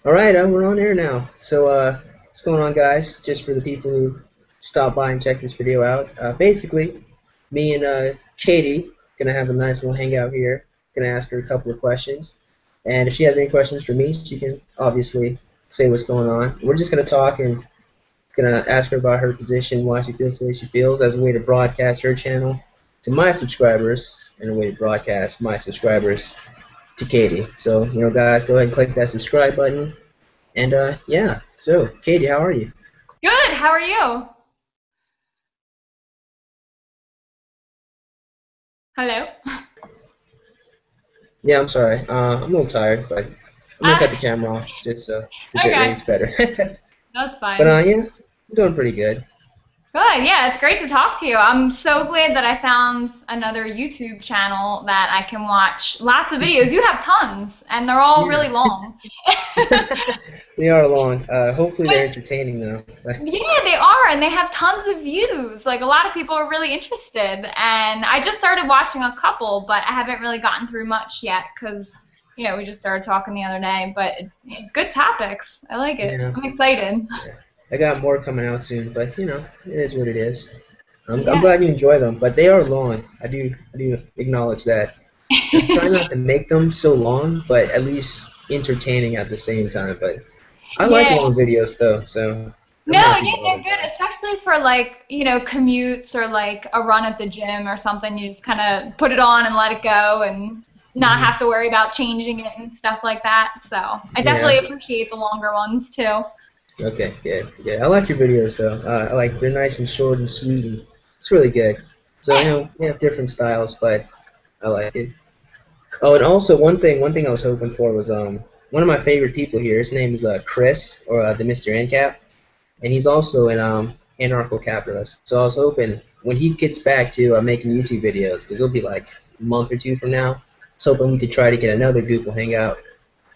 All right, we're on air now. So, what's going on, guys? Just for the people who stop by and check this video out. Basically, me and Katie gonna have a nice little hangout here. Gonna ask her a couple of questions, and if she has any questions for me, she can obviously say what's going on. We're just gonna talk and gonna ask her about her position, why she feels the way she feels, as a way to broadcast her channel to my subscribers, and a way to broadcast my subscribers to Katie. So, guys, go ahead and click that subscribe button. And, yeah. So, Katie, how are you? Good. How are you? Hello. Yeah, I'm sorry. I'm a little tired, but I'm going to cut Ah, the camera off just so the bit okay. rate's better. That's But, fine. yeah, I'm doing pretty good. Good. Yeah, it's great to talk to you. I'm so glad that I found another YouTube channel that I can watch lots of videos. You have tons, and they're all Yeah. really long. They are long. Hopefully But they're entertaining, though. yeah, they are, and they have tons of views. Like a lot of people are really interested, and I just started watching a couple, but I haven't really gotten through much yet because we just started talking the other day. But good topics. I like it. Yeah. I'm excited. Yeah. I got more coming out soon, but, it is what it is. I'm Yeah. glad you enjoy them, but they are long. I do acknowledge that. I'm trying not to make them so long, but at least entertaining at the same time. But I like Yeah. long videos though, so No, I'm not too yeah, they're bothered good, by it. especially for like, commutes or like a run at the gym or something. You just kind of put it on and let it go and not Hmm. have to worry about changing it and stuff like that. So I Yeah. definitely appreciate the longer ones too. Okay. Good. Yeah. I like your videos though. I like they're nice and short and sweet. And it's really good. So Yeah. we have different styles, but I like it. Oh, and also one thing I was hoping for was one of my favorite people here. His name is Chris, or the Mr. NCAP, and he's also an anarcho-capitalist. So I was hoping when he gets back to making YouTube videos, because it'll be like a month or two from now, I was hoping we could try to get another Google Hangout.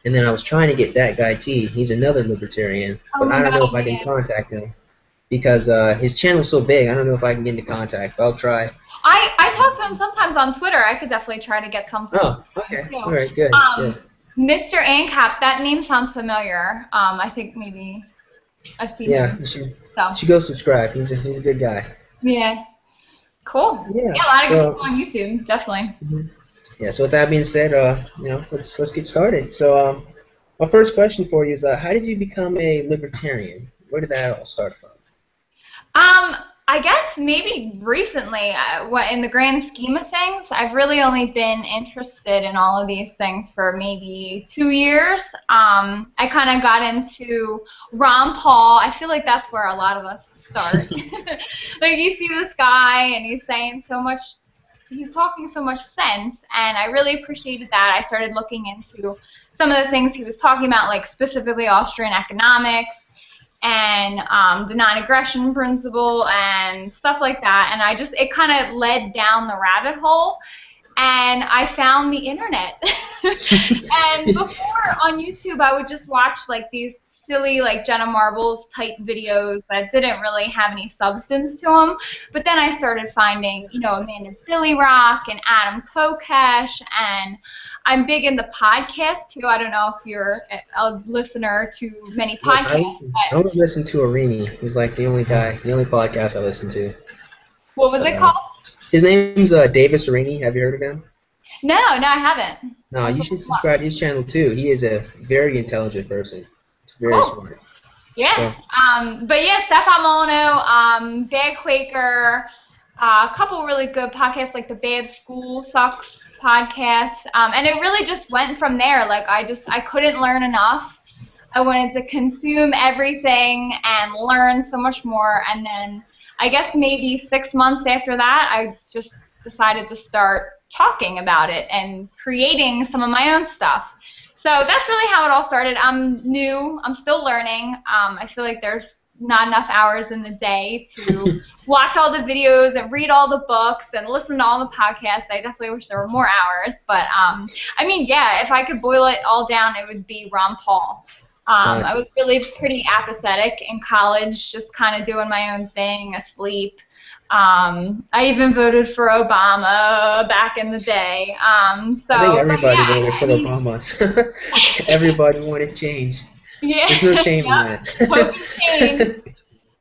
And then I was trying to get that guy T. He's another libertarian, Oh but my I don't know God, if I can yeah. contact him because his channel's so big. I don't know if I can get into contact, but I'll try. I talk to him sometimes on Twitter. I could definitely try to get something Oh, okay. too. All right, good, good. Mr. ANCAP, that name sounds familiar. I think maybe I've seen Yeah, him. you So should go subscribe. He's a good guy. yeah, cool. Yeah. Yeah, a lot of good So people on YouTube, definitely. mhm. Yeah. So with that being said, let's get started. So my first question for you is, how did you become a libertarian? Where did that all start from? Um, I guess maybe recently, what in the grand scheme of things, I've really only been interested in all of these things for maybe 2 years. I kind of got into Ron Paul. I feel like that's where a lot of us start. Like you see this guy and he's saying so much, he's talking so much sense, and I really appreciated that. I started looking into some of the things he was talking about, like specifically Austrian economics and the non-aggression principle and stuff like that. And it kind of led down the rabbit hole, and I found the internet. And before on YouTube, I would just watch like these silly like Jenna Marbles type videos that didn't really have any substance to them. But then I started finding, Amanda Billy Rock and Adam Kokesh, and I'm big into podcasts too. I don't know if you're a listener to many Yeah, podcasts, I but only listen to Arini. He's like the only guy, the only podcast I listen to. what was But it called? his name's Davis Arini. Have you heard of him? No, no, I haven't. No, I'll you have to should look him up. subscribe to his channel too. He is a very intelligent person. He's very Cool. smart. Yeah. So But yeah, Stefan Molyneux, Bad Quaker, a couple really good podcasts like the Bad School Sucks podcast. And it really just went from there. Like I couldn't learn enough. I wanted to consume everything and learn so much more. And then I guess maybe 6 months after that, I just decided to start talking about it and creating some of my own stuff. So that's really how it all started. I'm new. I'm still learning. I feel like there's not enough hours in the day to watch all the videos and read all the books and listen to all the podcasts. I definitely wish there were more hours. But, I mean, yeah, if I could boil it all down, it would be Ron Paul. I gotcha. was really pretty apathetic in college, just kind of doing my own thing, asleep. I even voted for Obama back in the day. I think But everybody yeah, voted I for mean, Obama. Everybody wanted change. Yeah. There's no shame in Yeah. Hope and shame. that.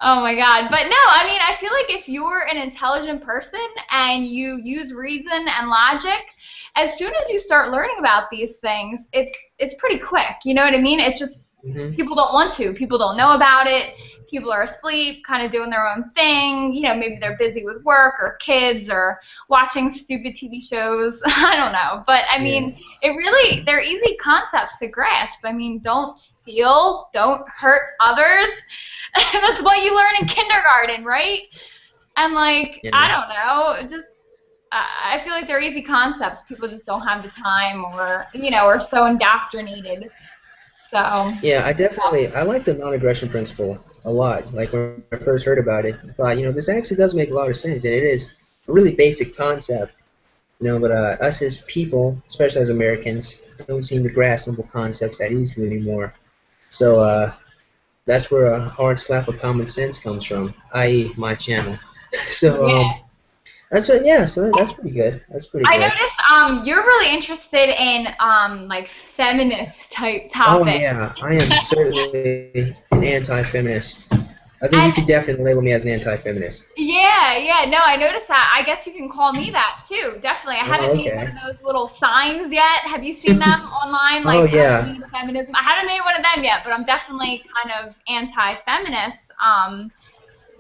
Oh my God. But no, I mean, I feel like if you're an intelligent person and you use reason and logic, as soon as you start learning about these things, it's pretty quick. You know what I mean? It's just Hmm. people don't want to. People don't know about it. People are asleep, kind of doing their own thing. You know, maybe they're busy with work or kids or watching stupid TV shows. I don't know. But I Yeah. mean, they're easy concepts to grasp. I mean, don't steal, don't hurt others. That's what you learn in kindergarten, right? And like, I Yeah. don't know, just I feel like they're easy concepts. People just don't have the time, or are so indoctrinated. So, Yeah, I like the non-aggression principle a lot. Like when I first heard about it, I thought, this actually does make a lot of sense, and it is a really basic concept. But us as people, especially as Americans, don't seem to grasp simple concepts that easily anymore. So that's where a hard slap of common sense comes from, i.e., my channel. So yeah. that's it. Yeah, so that's pretty good. That's pretty I good. noticed you're really interested in like feminist type Oh topics. yeah, I am certainly an anti-feminist. I think you And could definitely label me as an anti-feminist. yeah, no, I noticed that. I guess you can call me that too. Definitely. I haven't Oh, made one okay. of those little signs yet. Have you seen them online? Oh Like yeah. anti-feminism. I haven't made one of them yet, but I'm definitely kind of anti-feminist.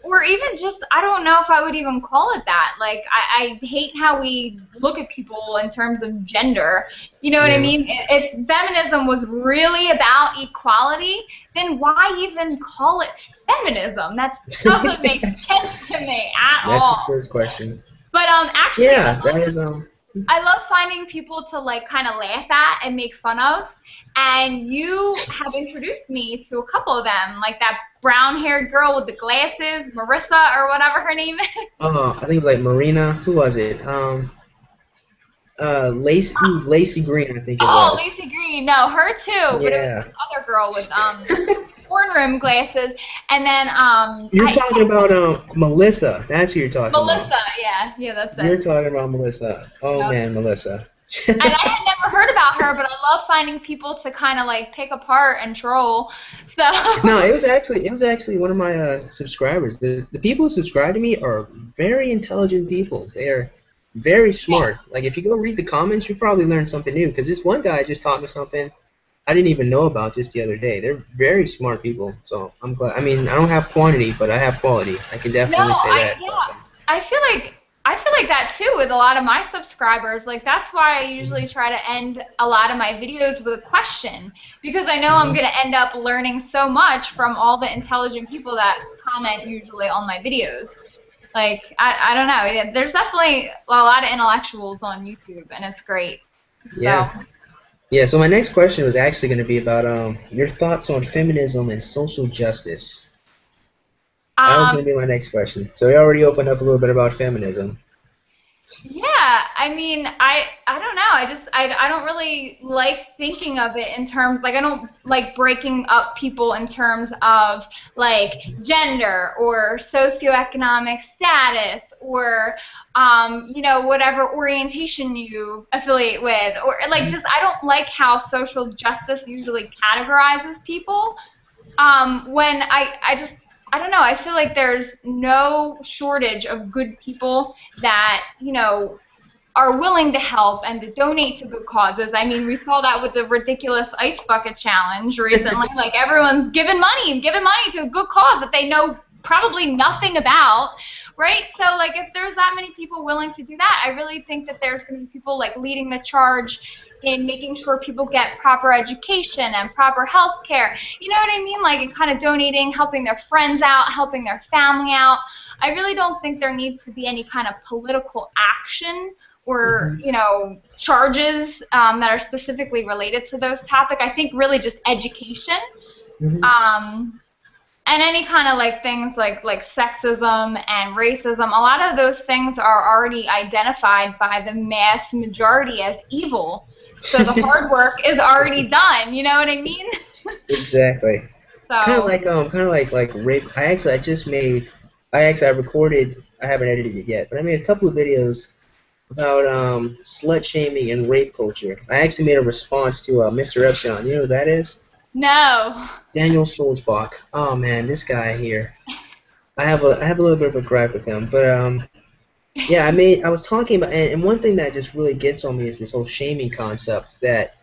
Or even just, I don't know if I would even call it that. Like, I hate how we look at people in terms of gender. You know what I Yeah. mean? If feminism was really about equality, then why even call it feminism? That doesn't make that's sense to me at that's the all. first question. But actually, Yeah, that is I love finding people to like kind of laugh at and make fun of. And you have introduced me to a couple of them, like that brown-haired girl with the glasses, Marissa or whatever her name is. I think it was like Marina. Who was it? Lacey Green, I think it Oh, was. Lacey Green. No, her too. But it was Yeah. this other girl with horn rim glasses. And then You're talking about Melissa. That's who you're talking about. Melissa. Yeah, that's You're it. talking about Melissa. Oh Yep. man, Melissa. And I had never heard about her, but I love finding people to kind of like pick apart and troll. So No, it was actually one of my subscribers. The people who subscribe to me are very intelligent people. They are very smart. Like if you go read the comments, you probably learn something new. Because this one guy just taught me something I didn't even know about just the other day. They're very smart people. So I'm glad. I mean, I don't have quantity, but I have quality. I can no, definitely say that. I feel like that too with a lot of my subscribers. Like that's why I usually try to end a lot of my videos with a question, because I know I'm going to end up learning so much from all the intelligent people that comment usually on my videos. Like I don't know. Yeah, there's definitely a lot of intellectuals on YouTube, and it's great. So, Yeah. Yeah. So my next question was actually going to be about your thoughts on feminism and social justice. That was um, going to be my next question. So we already opened up a little bit about feminism. yeah, I mean, I don't know. I don't really like thinking of it in terms like I don't like breaking up people in terms of like gender or socioeconomic status or whatever orientation you affiliate with, or like just I don't like how social justice usually categorizes people. When I don't know, I feel like there's no shortage of good people that, are willing to help and to donate to good causes. I mean, we saw that with the ridiculous ice bucket challenge recently. Like everyone's giving money to a good cause that they know probably nothing about, right? So like if there's that many people willing to do that, I really think that there's going to be people like leading the charge in making sure people get proper education and proper health care. You know what I mean? Like kind of donating, helping their friends out, helping their family out. I really don't think there needs to be any kind of political action or charges that are specifically related to those topics. I think really just education, Hmm. and any kind of like things like sexism and racism. A lot of those things are already identified by the mass majority as evil. So the hard work is already done. You know what I mean? Exactly. Kind of So like rape. I recorded. I haven't edited it yet, but I made a couple of videos about slut shaming and rape culture. I actually made a response to Mr. Epstein. You know who that is? No. Daniel Schultzbach. Oh man, this guy here. I have a little bit of a gripe with him, but yeah, I was talking about, and one thing that just really gets on me is this whole shaming concept that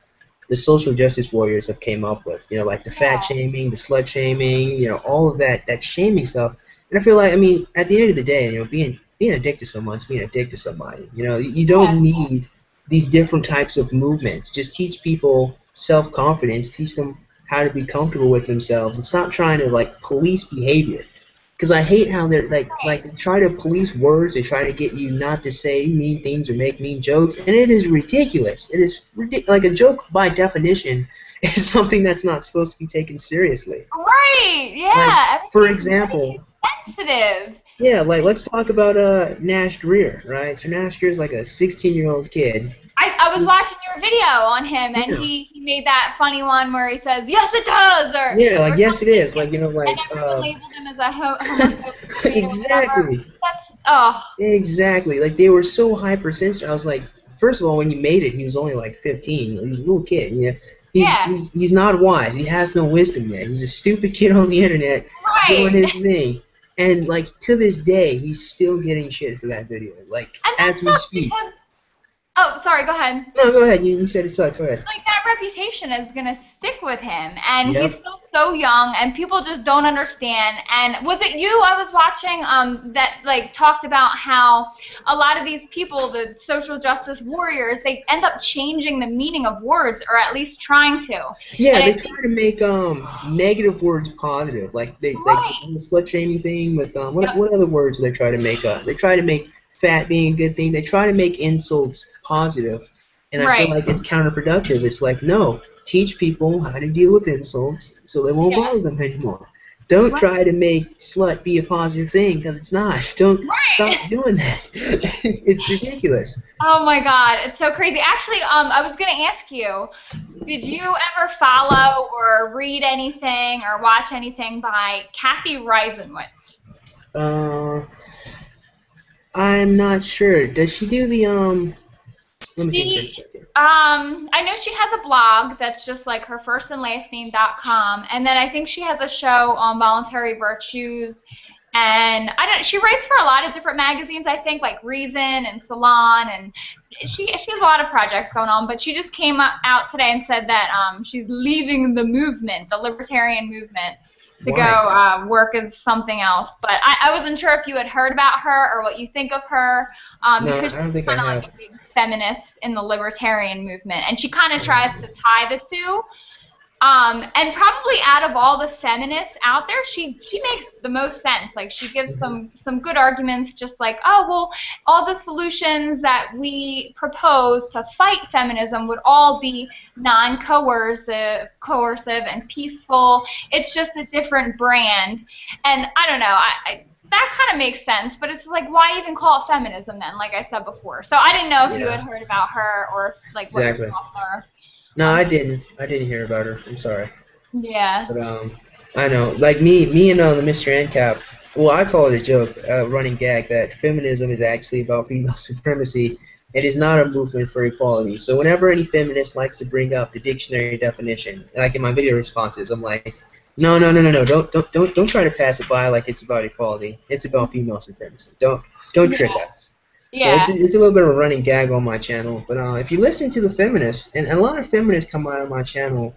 the social justice warriors have came up with. You know, like the fat Yeah. shaming, the slut shaming, you know, all of that shaming stuff. And I feel like, I mean, at the end of the day, you know, being a dick to someone's being a dick to somebody. You know, you don't Yeah. need these different types of movements. Just teach people self-confidence, teach them how to be comfortable with themselves, and stop trying to like police behavior. Because I hate how they're like they try to police words. They try to get you not to say mean things or make mean jokes, and it is ridiculous. It is like a joke by definition is something that's not supposed to be taken seriously. Right. Like, Yeah. for Everything's example, very sensitive. yeah, like let's talk about Nash Greer, right? So Nash Greer is like a 16-year-old kid. I was watching your video on him, and Yeah, he made that funny one where he says, "Yes, it does," yeah, like or yes, it something, is. Like, you know, and like everyone labeled him as a homophobic or whatever. exactly. That's oh Exactly. Like they were so hypersensitive. I was like, first of all, when he made it, he was only like 15. He's a little kid. Yeah. yeah, He's not wise. He has no wisdom yet. He's a stupid kid on the internet doing right. his thing. And like to this day, he's still getting shit for that video. Like And that as we sucks speak. because oh, sorry, go ahead. No, go ahead. You said it sucks. Go ahead. Like that reputation is gonna stick with him, and he's Yep. still so young, and people just don't understand. And was it you I was watching that like talked about how a lot of these people, the social justice warriors, they end up changing the meaning of words, or at least trying to. Yeah, And they I try think to make negative words positive. Like they like right. the slut shaming thing with Yep. what other words do they try to make up? They try to make fat being a good thing. They try to make insults positive, and I feel Right. like it's counterproductive. It's like no, teach people how to deal with insults so they won't Yeah. bother them anymore. Don't Right. try to make slut be a positive thing because it's not. Don't stop Right. doing that. It's ridiculous. Oh my God, it's so crazy. Actually, I was gonna ask you, did you ever follow or read anything or watch anything by Kathy Reisenwitz? Uh, I'm not sure. Does she do the Let me think for a She, second. I know she has a blog that's just like her first and last name.com, and then I think she has a show on voluntary virtues, and I don't. She writes for a lot of different magazines, I think, like Reason and Salon, and she has a lot of projects going on. But she just came out today and said that she's leaving the movement, the libertarian movement, to Why? go work as something else. But I wasn't sure if you had heard about her or what you think of her, No, because I don't she's think I kind of like have. a big feminist in the libertarian movement, and she kind of tries to tie the two. And probably out of all the feminists out there, she makes the most sense. Like she gives some good arguments, just like, oh well, all the solutions that we propose to fight feminism would all be non-coercive, coercive, and peaceful. It's just a different brand. And I don't know, that kind of makes sense, but it's like, why even call it feminism then, like I said before? So I didn't know if you had Yeah, heard about her or like what your exactly. thoughts are No, on I her. didn't. I didn't hear about her. I'm sorry. Yeah. But I know. Like me and the Mr. NCAP. Well, I call it a joke, running gag that feminism is actually about female supremacy. It is not a movement for equality. So whenever any feminist likes to bring up the dictionary definition, like in my video responses, I'm like, no, no, no, no, no. Don't try to pass it by like it's about equality. It's about female supremacy. Don't trick Yeah. us. So Yeah. it's a little bit of a running gag on my channel. But if you listen to the feminists, and a lot of feminists come out of my channel,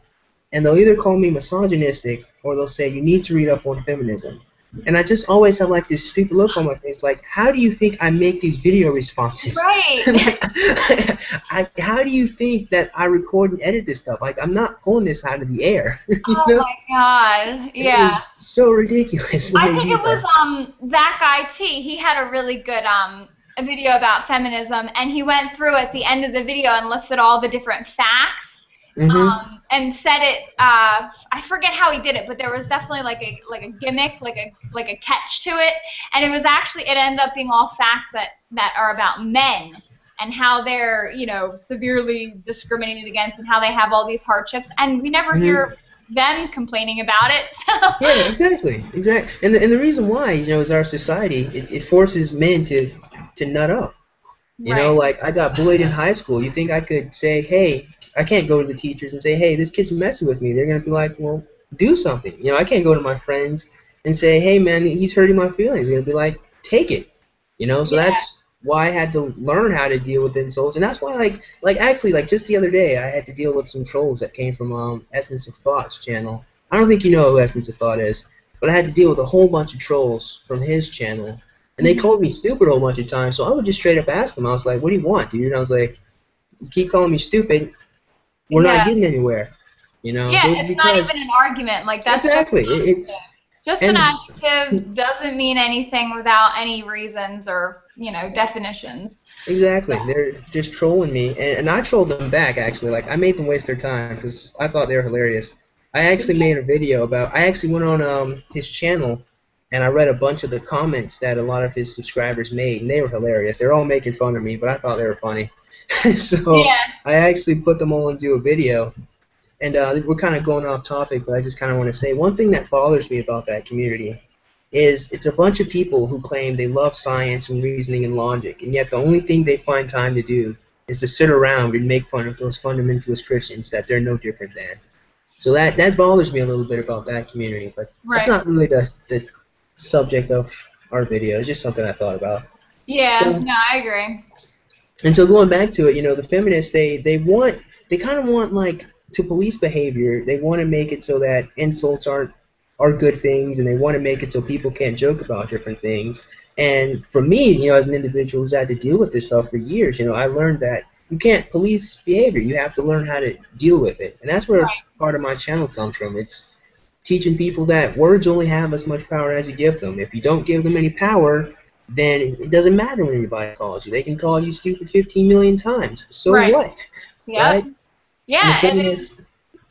and they'll either call me misogynistic or they'll say you need to read up on feminism. And I just always have like this stupid look on my face, like, how do you think I make these video responses? Right. Like, how do you think that I record and edit this stuff? Like, I'm not pulling this out of the air. You Oh know? my God. It Yeah. is so ridiculous when I they think do it was that. that guy T. He had a really good a video about feminism, and he went through at the end of the video and listed all the different facts. Mm-hmm. And said it. I forget how he did it, but there was definitely like a gimmick, like a catch to it, and it was actually it ended up being all facts that are about men and how they're severely discriminated against and how they have all these hardships, and we never Mm-hmm. hear them complaining about it. So Yeah, exactly. And the reason why, is our society, it forces men to nut up. You know, Right. like I got bullied in high school. You think I could say, hey, I can't go to the teachers and say, hey, this kid's messing with me. They're gonna be like, well, do something. You know, I can't go to my friends and say, hey, man, he's hurting my feelings. They're gonna be like, take it. You know, so Yeah. that's why I had to learn how to deal with insults, and that's why, like actually, like just the other day, I had to deal with some trolls that came from Essence of Thought's channel. I don't think you know who Essence of Thought is, but I had to deal with a whole bunch of trolls from his channel, and they Hmm. called me stupid a whole bunch of times. So I would just straight up ask them. I was like, "What do you want, dude?" And I was like, "You keep calling me stupid. We're not Yeah. getting anywhere." You know. Yeah, So it's it's not even an because argument. Like that's just exactly an it's adjective. Just an and adjective doesn't mean anything without any reasons or, definitions. exactly. They're just trolling me, and I trolled them back actually. Like I made them waste their time because I thought they were hilarious. I actually made a video about. I actually went on his channel, and I read a bunch of the comments that a lot of his subscribers made, and they were hilarious. They're all making fun of me, but I thought they were funny. So Yeah. I actually put them all into a video, and we're kind of going off topic, but I just kind of want to say one thing that bothers me about that community is it's a bunch of people who claim they love science and reasoning and logic, and yet the only thing they find time to do is to sit around and make fun of those fundamentalist Christians that they're no different than. So that bothers me a little bit about that community, but that's Right. not really the subject of our video. It's just something I thought about. Yeah. So No, I agree. and so going back to it, the feminists they kind of want like to police behavior. They want to make it so that insults are good things, and they want to make it so people can't joke about different things. And for me, as an individual who's had to deal with this stuff for years, I learned that you can't police behavior. You have to learn how to deal with it, and that's where Right. part of my channel comes from. It's teaching people that words only have as much power as you give them. If you don't give them any power, then it doesn't matter when anybody calls you. They can call you stupid 15 million times. So Right. what? Yep. Right? And the Yeah, it is. feminists,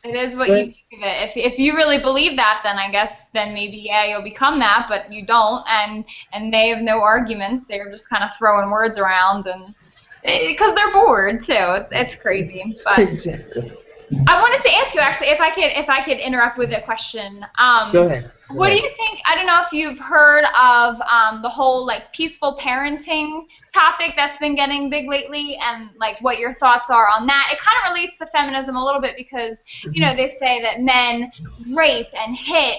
It is what you but make of it. If you really believe that, then I guess then maybe yeah you'll become that, but you don't, and they have no arguments. They're just kind of throwing words around and because they're bored too. It's crazy, but. exactly. I wanted to ask you actually if I could interrupt with a question. Go ahead. Go What do ahead. you think? I don't know if you've heard of the whole like peaceful parenting topic that's been getting big lately, and like what your thoughts are on that. It kind of relates to feminism a little bit because Mhm. they say that men rape and hit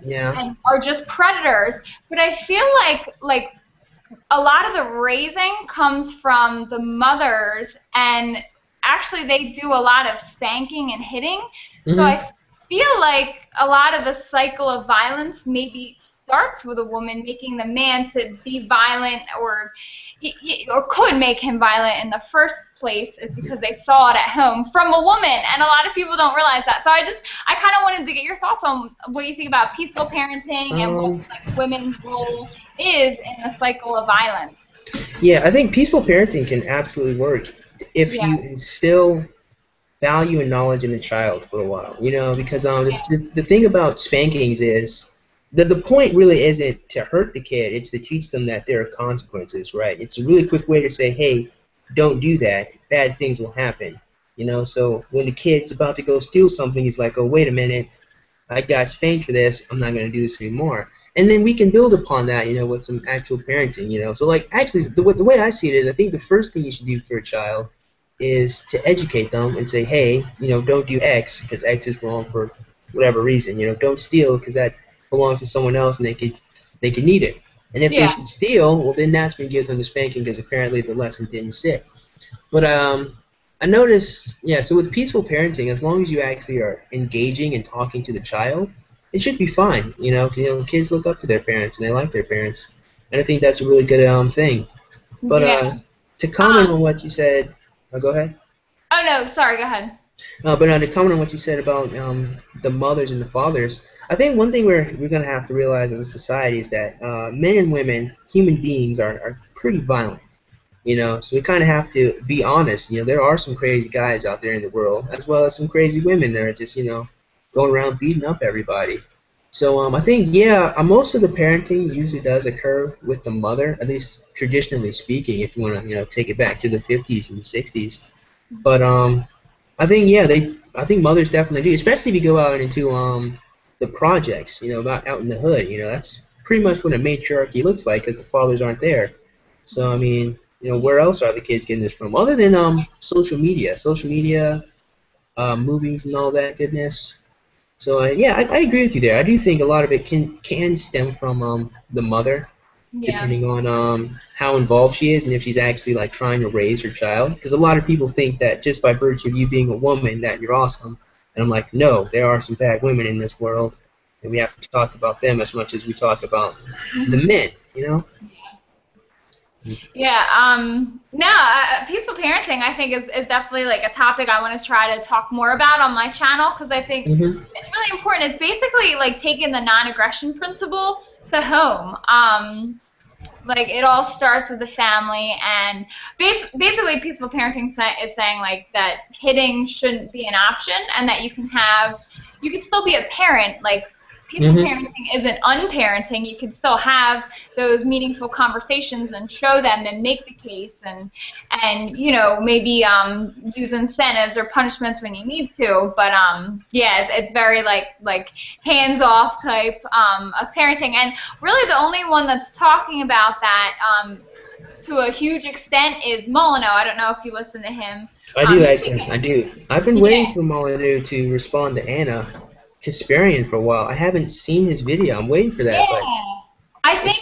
Yeah. and are just predators, but I feel like a lot of the raising comes from the mothers, and actually they do a lot of spanking and hitting. So Hmm. I feel like a lot of the cycle of violence maybe starts with a woman making the man to be violent, or could make him violent in the first place, is because they saw it at home from a woman, and a lot of people don't realize that. So I kind of wanted to get your thoughts on what you think about peaceful parenting and what Um, like women's role is in the cycle of violence. yeah, I think peaceful parenting can absolutely work if Yeah. you instill value and knowledge in the child for a while, because the thing about spankings is that the point really isn't to hurt the kid, it's to teach them that there are consequences, right? It's a really quick way to say, hey, don't do that, bad things will happen, so when the kid's about to go steal something, he's like, oh, wait a minute, I got spanked for this, I'm not going to do this anymore. And then we can build upon that, with some actual parenting, So, like, actually, the way I see it is I think the first thing you should do for a child is to educate them and say, hey, don't do X because X is wrong for whatever reason. Don't steal because that belongs to someone else and they can need it. And if they Yeah. should steal, well, then that's when you give them the spanking because apparently the lesson didn't sit. But I noticed, yeah. So with peaceful parenting, as long as you actually are engaging and talking to the child, it should be fine. Kids look up to their parents and they like their parents, and I think that's a really good thing. But Yeah. to comment on what you said, go ahead. Oh no, sorry, go ahead. But to comment on what you said about the mothers and the fathers, I think one thing we're gonna have to realize as a society is that men and women, human beings, are pretty violent. So we kind of have to be honest. There are some crazy guys out there in the world, as well as some crazy women that are just, going around beating up everybody. So I think, yeah, most of the parenting usually does occur with the mother, at least traditionally speaking, if you want to, take it back to the 50s and the 60s. But I think, yeah, I think mothers definitely do, especially if you go out into the projects, about out in the hood. That's pretty much what a matriarchy looks like because the fathers aren't there. So I mean, where else are the kids getting this from other than social media, movies and all that goodness. So yeah, I agree with you there. I do think a lot of it can stem from the mother, Yeah. depending on how involved she is and if she's actually like trying to raise her child. Because a lot of people think that just by virtue of you being a woman that you're awesome. And I'm like, no, there are some bad women in this world, and we have to talk about them as much as we talk about the men. Yeah, no, peaceful parenting I think is definitely like a topic I want to try to talk more about on my channel, because I think it's really important. It's basically like taking the non-aggression principle to home. Like it all starts with the family, and basically peaceful parenting is saying like that hitting shouldn't be an option, and that you can still be a parent. Like peaceful parenting isn't unparenting. You can still have those meaningful conversations and show them and make the case, and maybe use incentives or punishments when you need to. But yeah, it's very like hands off type of parenting, and really the only one that's talking about that to a huge extent is Molyneux. I don't know if you listen to him. I do actually. I do. I've been waiting for Molyneux to respond to Anna Kasparian for a while. I haven't seen his video. I'm waiting for that, but I think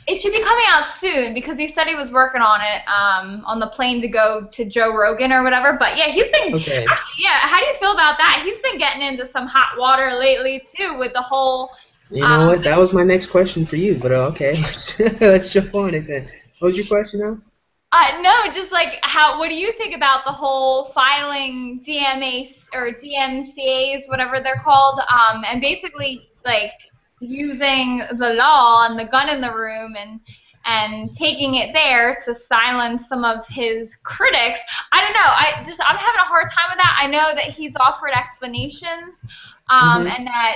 it should be coming out soon, because he said he was working on it on the plane to go to Joe Rogan or whatever. But yeah, he's been actually, yeah. How do you feel about that? He's been getting into some hot water lately too with the whole. You know what? That was my next question for you. But okay, let's jump on it then. What was your question now? No, just like what do you think about the whole filing DMAs or DMCAs, whatever they're called, and basically like using the law and the gun in the room and taking it there to silence some of his critics. I don't know. I'm having a hard time with that. I know that he's offered explanations, and that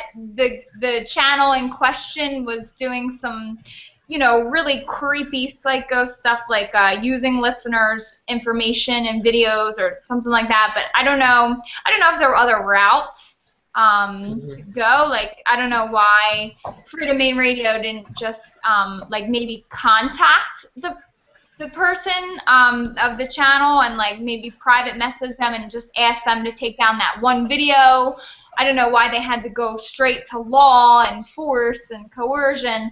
the channel in question was doing some really creepy psycho stuff, like using listeners' information and videos or something like that. But I don't know if there were other routes to go. Like, I don't know why Free Domain Radio didn't just like maybe contact the person of the channel and like maybe private message them and just ask them to take down that one video. I don't know why they had to go straight to law and force and coercion.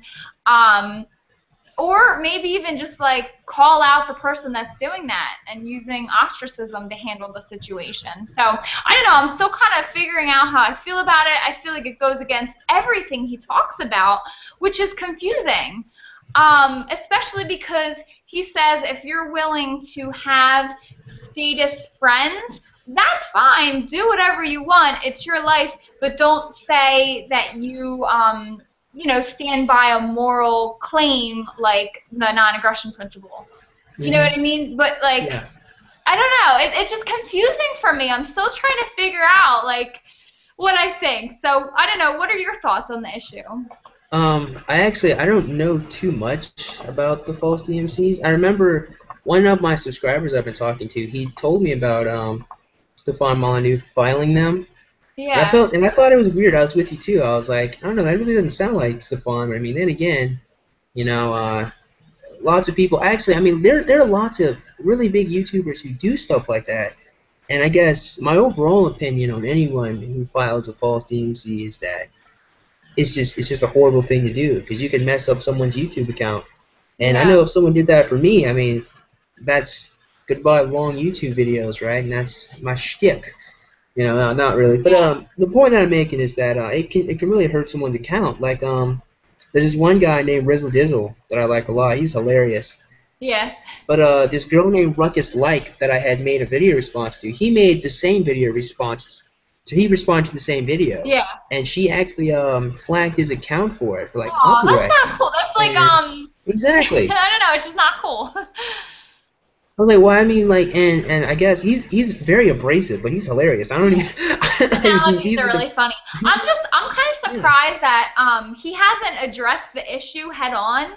Or maybe even just like call out the person that's doing that and using ostracism to handle the situation. So I don't know. I'm still kind of figuring out how I feel about it. I feel like it goes against everything he talks about, which is confusing, especially because he says if you're willing to have status friends, that's fine. Do whatever you want. It's your life. But don't say that you stand by a moral claim like the non-aggression principle. You know what I mean? But like, I don't know. It's just confusing for me. I'm still trying to figure out like what I think. So I don't know. What are your thoughts on the issue? I don't know too much about the false DMCs. I remember one of my subscribers I've been talking to. He told me about Stefan Molyneux filing them. Yeah. And I thought it was weird. I was with you too. I was like, I don't know, that really doesn't sound like Stefan. But I mean, then again, lots of people. Actually, I mean, there are lots of really big YouTubers who do stuff like that. And I guess my overall opinion on anyone who files a false DMC is that it's just a horrible thing to do, because you can mess up someone's YouTube account. And I know if someone did that for me, I mean, that's goodbye long YouTube videos, right? And that's my shtick. No, not really. But the point that I'm making is that it can really hurt someone's account. Like there's this one guy named Rizzle Dizzle that I like a lot. He's hilarious. Yeah. But this girl named Ruckus Like that I had made a video response to, he made the same video response. So he responded to the same video. Yeah. And she actually flagged his account for it, for like copyright. That's not cool. That's like Exactly. I don't know. It's just not cool. I was like, well, I mean, like, and I guess he's very abrasive, but he's hilarious. I don't even. He's really funny. I'm kind of surprised that he hasn't addressed the issue head on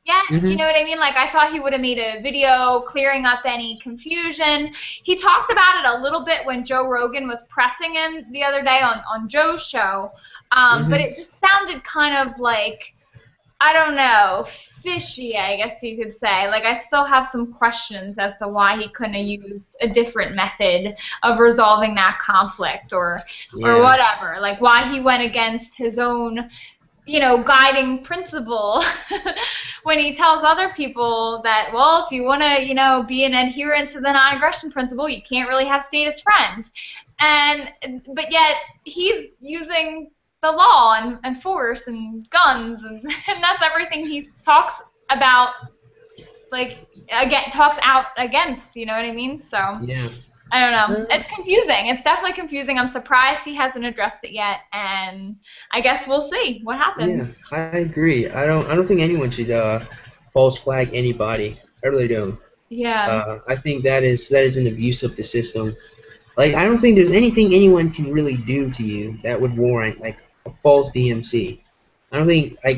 yet. You know what I mean? Like, I thought he would have made a video clearing up any confusion. He talked about it a little bit when Joe Rogan was pressing him the other day on Joe's show, but it just sounded kind of like, I don't know, fishy, I guess you could say. Like, I still have some questions as to why he couldn't have used a different method of resolving that conflict, or Yeah. whatever. Like, why he went against his own, guiding principle when he tells other people that, well, if you want to, be an adherent to the non-aggression principle, you can't really have status friends. But yet he's using the law and force and guns and that's everything he talks about, like, again, talks out against, you know what I mean? So Yeah. I don't know. It's confusing. It's definitely confusing. I'm surprised he hasn't addressed it yet, and I guess we'll see what Yeah, happens. I agree. I don't think anyone should false flag anybody. I really don't. Yeah. I think that is an abuse of the system. Like, I don't think there's anything anyone can really do to you that would warrant like a false DMC. I don't think I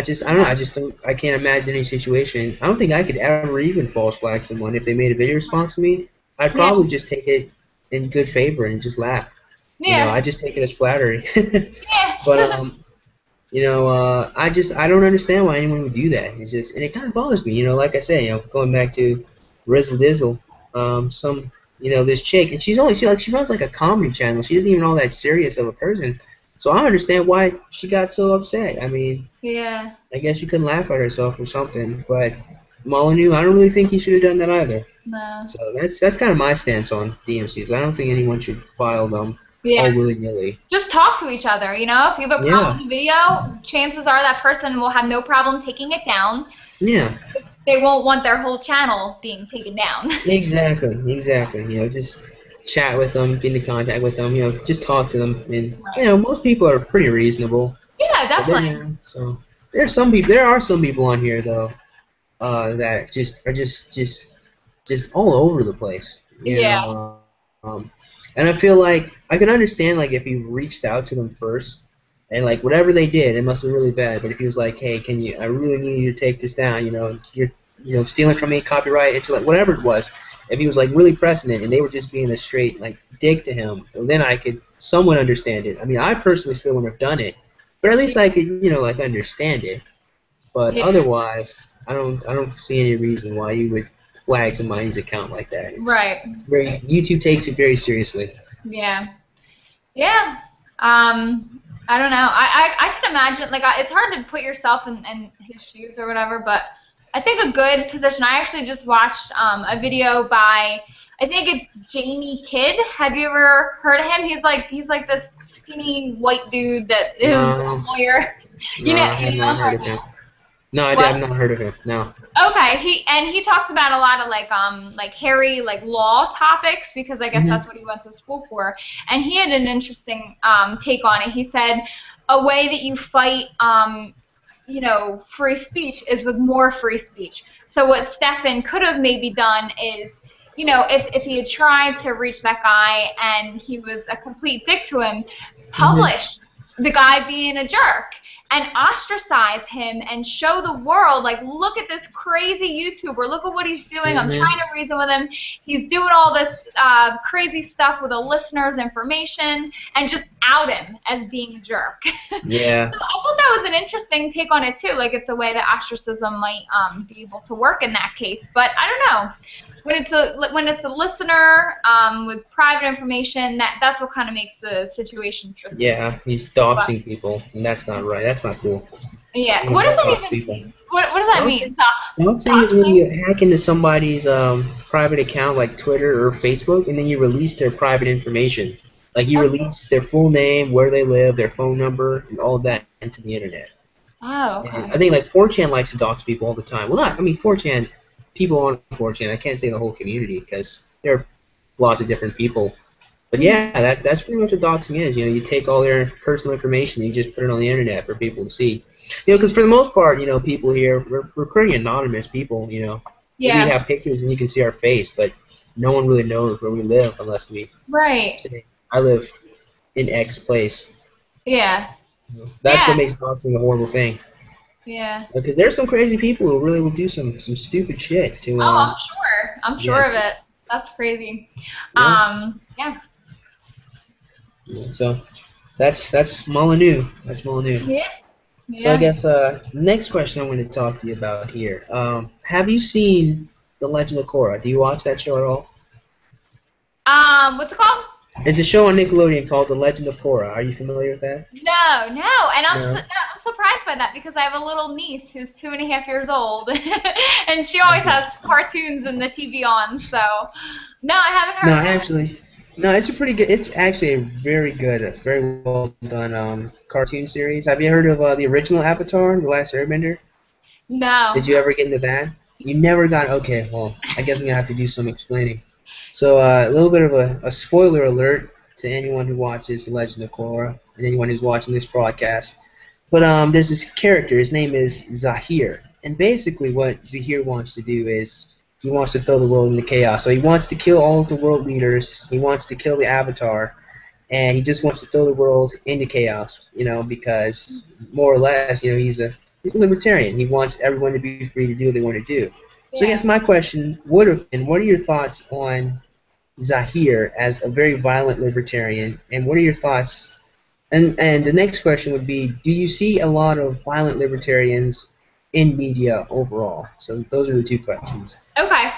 don't know. I can't imagine any situation. I don't think I could ever even false flag someone if they made a video response to me. I'd Yeah. probably just take it in good favor and just laugh. I Yeah. just take it as flattery. But Yeah. I don't understand why anyone would do that. It's just, and it kind of bothers me. Like I say, going back to Rizzle Dizzle, this chick, and she runs like a comedy channel. She isn't even all that serious of a person. So I understand why she got so upset. I mean, Yeah. I guess she couldn't laugh at herself or something. But Molyneux, I don't really think he should have done that either. No. So that's kind of my stance on DMCs. I don't think anyone should file them all Yeah. willy-nilly. Just talk to each other, If you have a problem Yeah, with the video, chances are that person will have no problem taking it down. yeah. They won't want their whole channel being taken down. Exactly. Just chat with them, get into contact with them, just talk to them, and most people are pretty reasonable. Yeah, But definitely. then, so there are some people on here though, that are just all over the place, Yeah. and I feel like I can understand like if he reached out to them first. And like whatever they did, it must have been really bad. But if he was like, "Hey, I really need you to take this down. You're stealing from me, copyright, intellect, whatever it was." If he was like really pressing it, and they were just being a straight like dick to him, then I could somewhat understand it. I mean, I personally still wouldn't have done it, but at least I could, like understand it. But Yeah. otherwise, I don't see any reason why you would flag somebody's account like that. Right. YouTube takes it very seriously. Yeah. Yeah. I don't know. I can imagine, like, it's hard to put yourself in his shoes or whatever, but I think a good position. I actually just watched a video by, I think it's Jamie Kidd. Have you ever heard of him? He's like this skinny white dude that is a lawyer. No, I have You not know heard of her. him. No, I What? have not heard of him. No. Okay, he talks about a lot of like hairy like law topics because I guess that's what he went to school for. And he had an interesting take on it. He said a way that you fight free speech is with more free speech. So what Stefan could have maybe done is, if he had tried to reach that guy and he was a complete dick to him, publish the guy being a jerk and ostracize him and show the world, like, look at this crazy YouTuber, look at what he's doing, I'm trying to reason with him, he's doing all this crazy stuff with a listener's information, and just out him as being a jerk. Yeah. So I thought that was an interesting take on it too, like it's a way that ostracism might be able to work in that case, but I don't know. When it's a listener with private information, that's what kind of makes the situation tricky. Yeah, he's doxing people, and that's not right. That's not cool. Yeah. What does that even mean? What does that mean? Doxing is when you hack into somebody's private account, like Twitter or Facebook, and then you release their private information. Like you release their full name, where they live, their phone number, and all of that into the internet. Oh, okay. And I think like 4chan likes to dox people all the time. Well, I mean 4chan. People on 4chan, I can't say the whole community because there are lots of different people. But yeah, that's pretty much what doxing is. You take all their personal information and you just put it on the internet for people to see. Because for the most part, people here, we're pretty anonymous people, Yeah. We have pictures and you can see our face, but no one really knows where we live unless we say, I live in X place. Yeah. That's what makes doxing a horrible thing. Yeah. Because there's some crazy people who really will do some stupid shit to. I'm sure of it. That's crazy. Yeah. Yeah. So, that's Molyneux. That's Molyneux. Yeah. So I Yeah. guess next question I'm going to talk to you about here. Have you seen The Legend of Korra? Do you watch that show at all? What's it called? It's a show on Nickelodeon called The Legend of Korra. Are you familiar with that? No, no, and No. I'm surprised by that because I have a little niece who's 2.5 years old, and she always Okay. has cartoons and the TV on. So, no, I haven't No, heard of it. actually, no. It's a pretty good. It's actually a very good, very well done cartoon series. Have you heard of the original Avatar, The Last Airbender? No. Did you ever get into that? You never got. Okay, well, I guess I'm gonna have to do some explaining. So a little bit of a spoiler alert to anyone who watches The Legend of Korra and anyone who's watching this broadcast. But there's this character. His name is Zahir, and basically what Zahir wants to do is he wants to throw the world into chaos. So he wants to kill all of the world leaders. He wants to kill the Avatar, and he just wants to throw the world into chaos. Because more or less, he's a libertarian. He wants everyone to be free to do what they want to do. So I Yeah. guess my question would have been, what are your thoughts on Zahir as a very violent libertarian, and what are your thoughts? And the next question would be, do you see a lot of violent libertarians in media overall? So those are the two questions. Okay.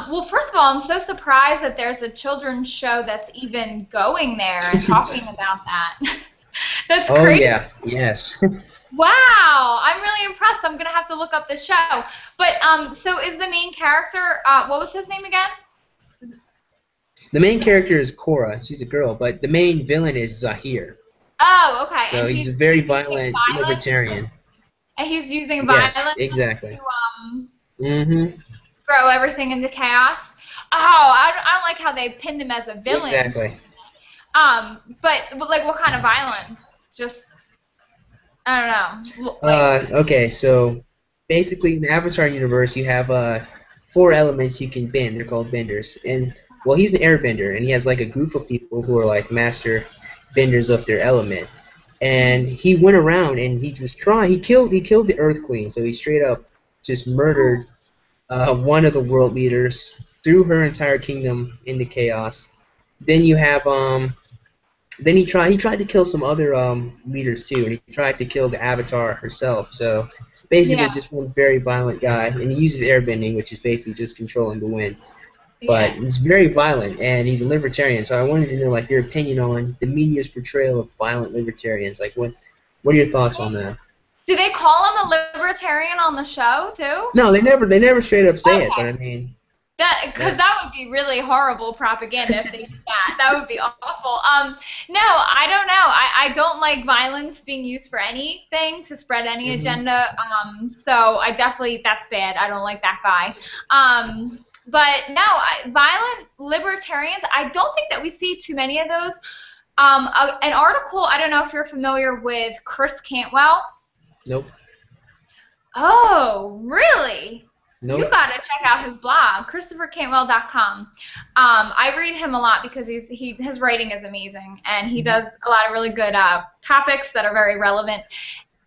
Well, first of all, I'm so surprised that there's a children's show that's even going there and talking about that. That's Oh crazy. yeah, yes. Wow, I'm really impressed. I'm gonna have to look up this show. But so is the main character? What was his name again? The main character is Korra. She's a girl, but the main villain is Zahir. Oh, okay. So he's a very Using violent violence, libertarian. and he's using Yes, violence exactly. to Mm-hmm. throw everything into chaos. Oh, I don't like how they pinned him as a villain. Exactly. But like, what kind of violence? Just I don't know. Like, Okay, so basically in the Avatar universe, you have four elements you can bend. They're called benders. And well, he's an airbender, and he has like a group of people who are like master benders of their element. And he went around and he was trying. He killed the Earth Queen. So he straight up just murdered one of the world leaders, threw her entire kingdom into chaos. Then you have then he tried to kill some other leaders too, and he tried to kill the Avatar herself. So basically, yeah, just one very violent guy, and he uses airbending, which is basically just controlling the wind. But yeah. he's very violent, and he's a libertarian. So I wanted to know, like, your opinion on the media's portrayal of violent libertarians. Like, what are your thoughts on that? Do they call him a libertarian on the show too? No, they never straight up say it, but I Okay. mean, Because that's that would be really horrible propaganda if they did that. That would be awful. No, I don't know. I don't like violence being used for anything to spread any hmm agenda. So I definitely, that's bad. I don't like that guy. But no, violent libertarians, I don't think that we see too many of those. An article, I don't know if you're familiar with Chris Cantwell. nope, Oh, really? You nope. gotta check out his blog, ChristopherCantwell.com. I read him a lot because his writing is amazing, and he hmm does a lot of really good topics that are very relevant.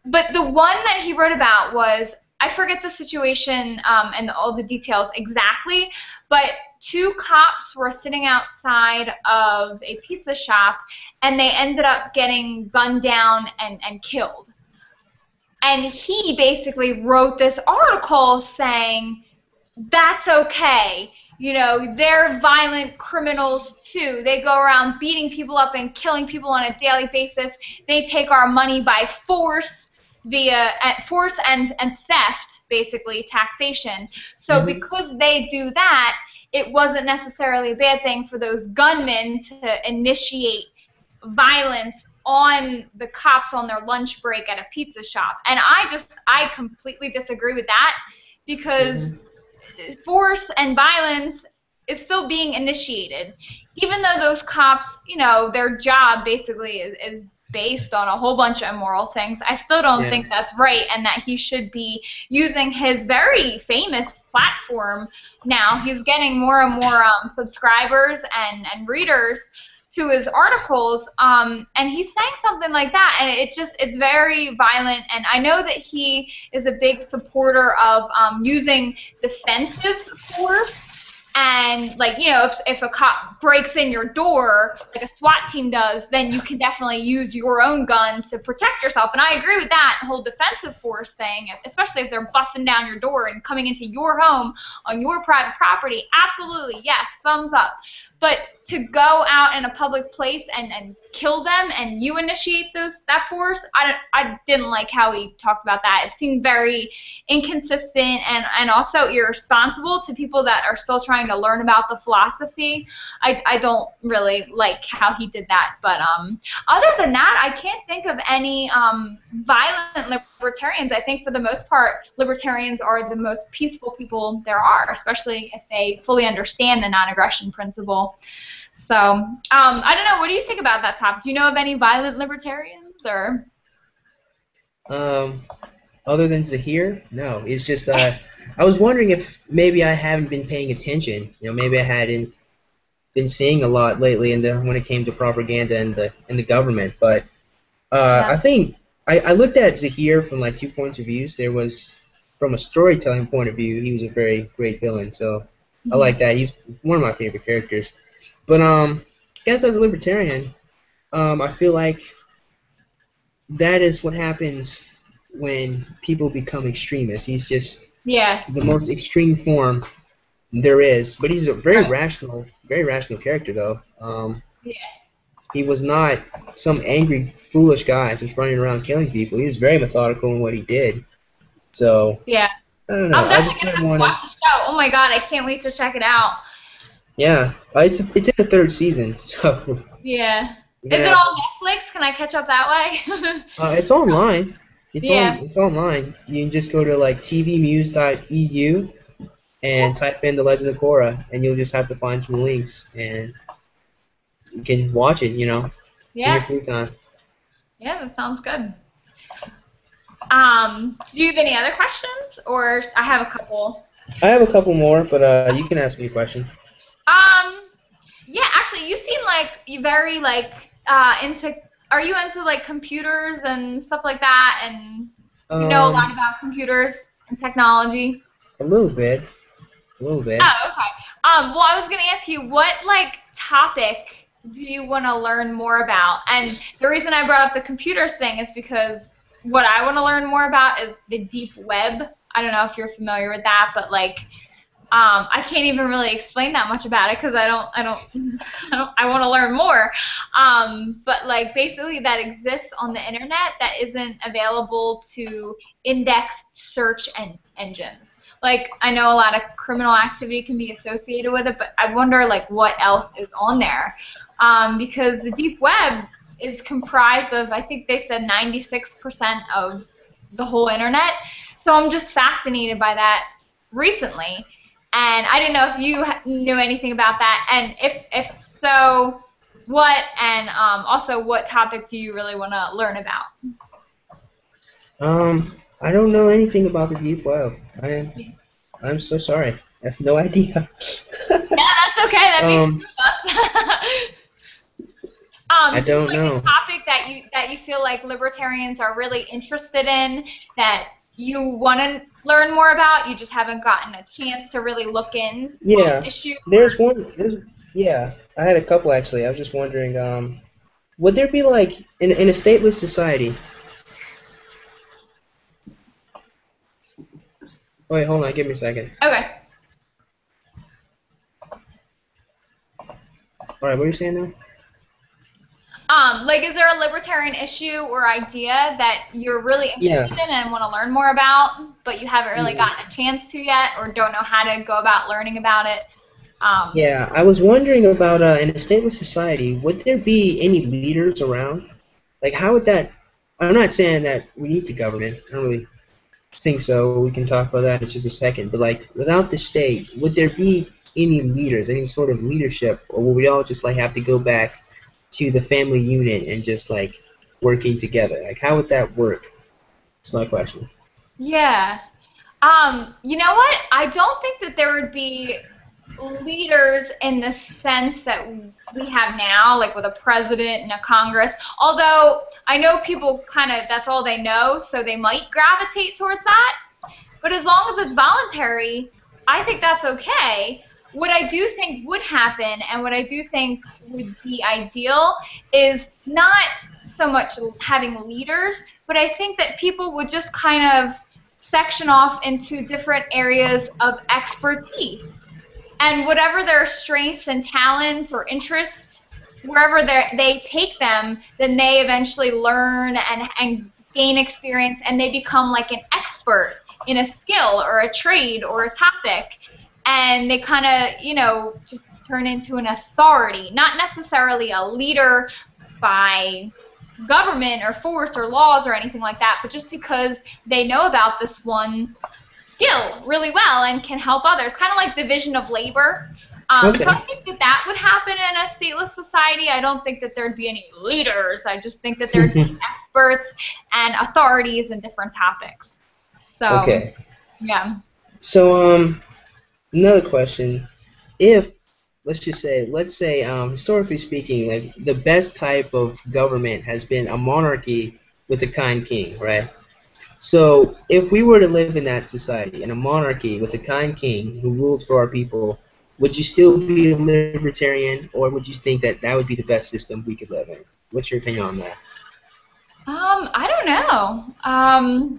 But the one that he wrote about was, I forget the situation and all the details exactly, but two cops were sitting outside of a pizza shop, and they ended up getting gunned down and killed. And he basically wrote this article saying, that's okay. They're violent criminals too. They go around beating people up and killing people on a daily basis. They take our money by force via force and theft, basically taxation. So hmm because they do that, it wasn't necessarily a bad thing for those gunmen to initiate violence on the cops on their lunch break at a pizza shop. And I completely disagree with that because hmm force and violence is still being initiated. Even though those cops, their job basically is based on a whole bunch of immoral things, I still don't Yeah. think that's right and that he should be using his very famous platform now. He's getting more and more subscribers and readers to his articles, and he's saying something like that, and it's very violent, and I know that he is a big supporter of using defensive force, And like, you know, if a cop breaks in your door like a SWAT team does, then you can definitely use your own gun to protect yourself. And I agree with that whole defensive force thing, especially if they're busting down your door and coming into your home on your private property. Absolutely, yes, thumbs up. But to go out in a public place and kill them and you initiate that force, I didn't like how he talked about that. It seemed very inconsistent and also irresponsible to people that are still trying to learn about the philosophy. I don't really like how he did that. But other than that, I can't think of any violent libertarians. I think for the most part, libertarians are the most peaceful people there are, especially if they fully understand the non-aggression principle. So, I don't know. What do you think about that topic? Do you know of any violent libertarians, or? Other than Zahir, no. It's just I was wondering if maybe I haven't been paying attention. You know, maybe I hadn't been seeing a lot lately when it came to propaganda and the government. But Yeah. I think I looked at Zahir from like 2 points of view. There was, from a storytelling point of view, he was a very great villain. So I like that. He's one of my favorite characters. But I guess as a libertarian, I feel like that is what happens when people become extremists. He's just the most extreme form there is. But he's a very rational character, though. He was not some angry, foolish guy just running around killing people. He was very methodical in what he did. So Yeah. I don't know. I'm I just definitely gonna watch the show. Oh my god, I can't wait to check it out. Yeah, it's in the 3rd season. So yeah. Is it on Netflix? Can I catch up that way? it's online. It's online. You can just go to like tvmuse.eu and type in The Legend of Korra, and you'll just have to find some links, and you can watch it, you know, in your free time. Yeah, that sounds good. Do you have any other questions, or I have a couple? I have a couple more, but you can ask me a question. Yeah, actually, you seem like you're very like into. Are you into like computers and stuff like that, and you know a lot about computers and technology? A little bit. Oh, okay. Well, I was gonna ask you, what like topic do you want to learn more about? And the reason I brought up the computers thing is because what I want to learn more about is the deep web. I don't know if you're familiar with that, but like. I can't even really explain that much about it because I want to learn more. But like basically that exists on the internet that isn't available to indexed search engines. Like I know a lot of criminal activity can be associated with it, but I wonder like what else is on there. Because the deep web is comprised of, I think they said 96% of the whole internet. So I'm just fascinated by that recently. And I didn't know if you knew anything about that, and if so, what, and also what topic do you really want to learn about? I don't know anything about the deep web. I'm so sorry. I have no idea. Yeah, that's okay. That makes two of us. I don't know. A topic that you feel like libertarians are really interested in, that you want to learn more about, you just haven't gotten a chance to really look in the issue? I had a couple actually. I was just wondering, would there be like in a stateless society? Wait, hold on, give me a second. Okay. Alright, what are you saying now? Like, is there a libertarian issue or idea that you're really interested in and want to learn more about, but you haven't really gotten a chance to yet, or don't know how to go about learning about it? Yeah, I was wondering about, in a stateless society, would there be any leaders around? Like, how would that... I'm not saying that we need the government. I don't really think so. We can talk about that in just a second. But, like, without the state, would there be any leaders, any sort of leadership, or would we all just, like, have to go back to the family unit and just like working together? Like, how would that work? That's my question. Yeah. You know what? I don't think that there would be leaders in the sense that we have now, like with a president and a Congress. Although I know people kind of, that's all they know, so they might gravitate towards that. But as long as it's voluntary, I think that's okay. what I do think would happen and what I do think would be ideal is not so much having leaders, but I think that people would just kind of section off into different areas of expertise. And whatever their strengths and talents or interests, wherever they take them, then they eventually learn and gain experience, and they become like an expert in a skill or a trade or a topic. And they kind of, you know, just turn into an authority, not necessarily a leader by government or force or laws or anything like that, but just because they know about this one skill really well and can help others, kind of like division of labor. Okay. So I think that that would happen in a stateless society. I don't think that there'd be any leaders. I just think that there'd be experts and authorities in different topics. So, Okay. yeah. So, another question. If, let's say, historically speaking, like the best type of government has been a monarchy with a kind king, right? So, if we were to live in that society, in a monarchy with a kind king who ruled for our people, would you still be a libertarian, or would you think that that would be the best system we could live in? What's your opinion on that? I don't know.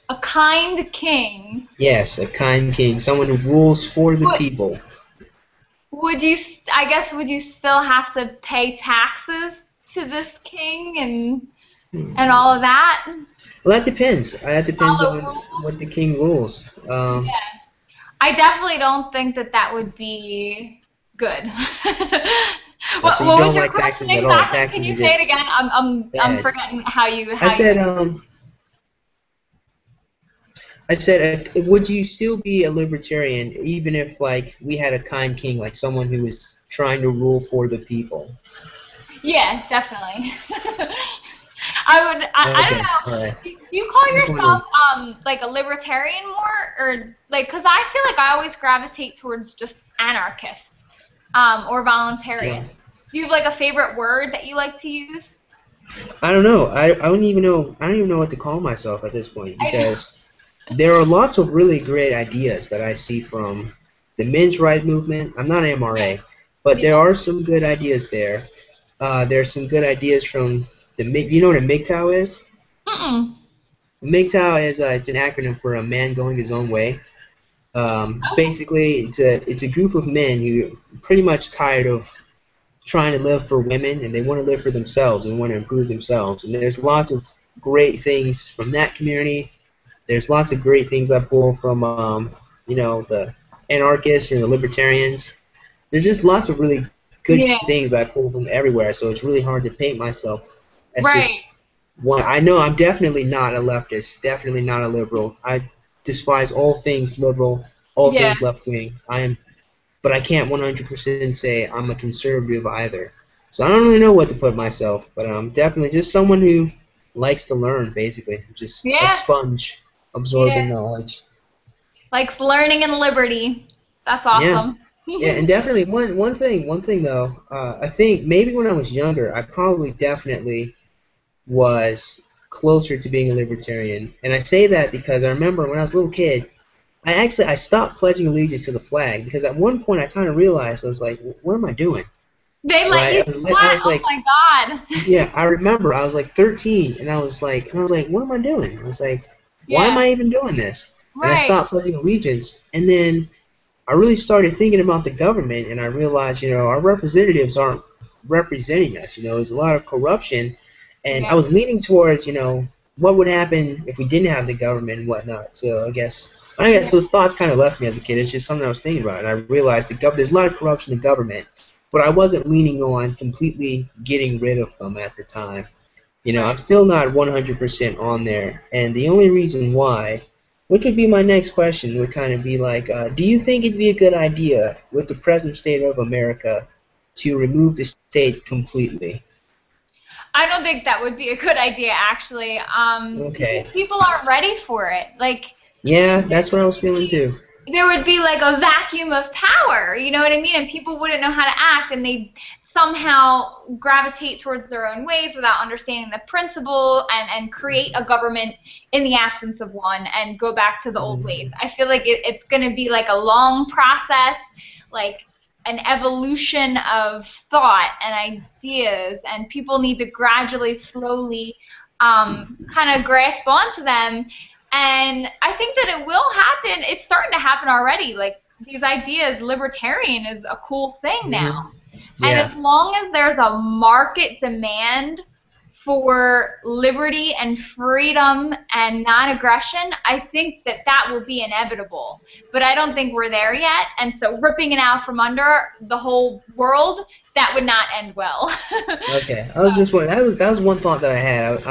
A kind king. Yes, a kind king, someone who rules for the people. Would you, I guess, would you still have to pay taxes to this king and all of that? Well, that depends. That depends All the on rules? what the king rules. Yeah. I definitely don't think that that would be good. What, So you what was don't your like question taxes at all. exactly? Taxes Can are you say it just again? I'm bad. forgetting how you. I said, would you still be a libertarian even if, like, we had a kind king, like someone who was trying to rule for the people? Yeah, definitely. I would. I don't Okay, all know. right. Do you call Just yourself wondering. like a libertarian more, or like? Because I feel like I always gravitate towards just anarchist or Yeah. voluntarian. Do you have like a favorite word that you like to use? I don't know. I don't even know. I don't even know what to call myself at this point, I know. because there are lots of really great ideas that I see from the men's right movement. I'm not an MRA, but there Yeah. are some good ideas there. There's some good ideas from the MIG. You know what a MGTOW is? Mm-mm. MGTOW is it's an acronym for a man going his own way. It's Okay. basically it's a group of men who are pretty much tired of trying to live for women, and they want to live for themselves and want to improve themselves. And there's lots of great things from that community. There's lots of great things I pull from the anarchists and the libertarians. There's just lots of really good Yeah. things I pull from everywhere. So it's really hard to paint myself as Right. just one. I know I'm definitely not a leftist, definitely not a liberal. I despise all things liberal, all Yeah. things left wing. But I can't 100% say I'm a conservative either. So I don't really know what to put myself, but I'm definitely just someone who likes to learn, basically. Just a Yeah. sponge absorbing Yeah. knowledge. Like learning and liberty. That's Yeah. awesome. Yeah, and definitely one thing though, I think maybe when I was younger, I probably definitely was closer to being a libertarian. And I say that because I remember when I was a little kid, I stopped pledging allegiance to the flag because at one point I kind of realized I was like, what am I doing? They let Right? you I what? was Oh like, my God. yeah, I remember I was like 13, and I was like, what am I doing? I was like, why am Yeah. I even doing this? And I Right. stopped pledging allegiance, and then I really started thinking about the government, and I realized, our representatives aren't representing us. There's a lot of corruption, and I Yeah. was leaning towards, what would happen if we didn't have the government and whatnot. So I guess Yeah. those thoughts kind of left me as a kid. It's just something I was thinking about, and I realized there's a lot of corruption in the government, but I wasn't leaning on completely getting rid of them at the time. I'm Right. still not 100% on there, and the only reason why, which would be my next question, would kind of be like, do you think it'd be a good idea with the present state of America to remove the state completely? I don't think that would be a good idea, actually, because Okay. people aren't ready for it. Like, Yeah, that's what I was feeling too. there would be like a vacuum of power, you know what I mean? And people wouldn't know how to act, and they somehow gravitate towards their own ways without understanding the principle, and create a government in the absence of one and go back to the old ways. Mhm. I feel like it's going to be like a long process. like an evolution of thought and ideas, and people need to gradually, slowly kind of grasp onto them. And I think that it will happen. It's starting to happen already. Like these ideas, libertarian is a cool thing now. And Yeah. as long as there's a market demand for liberty and freedom and non-aggression, I think that that will be inevitable. But I don't think we're there yet, and so ripping it out from under the whole world, that would not end well. Okay. I was just wondering, that was one thought that I had.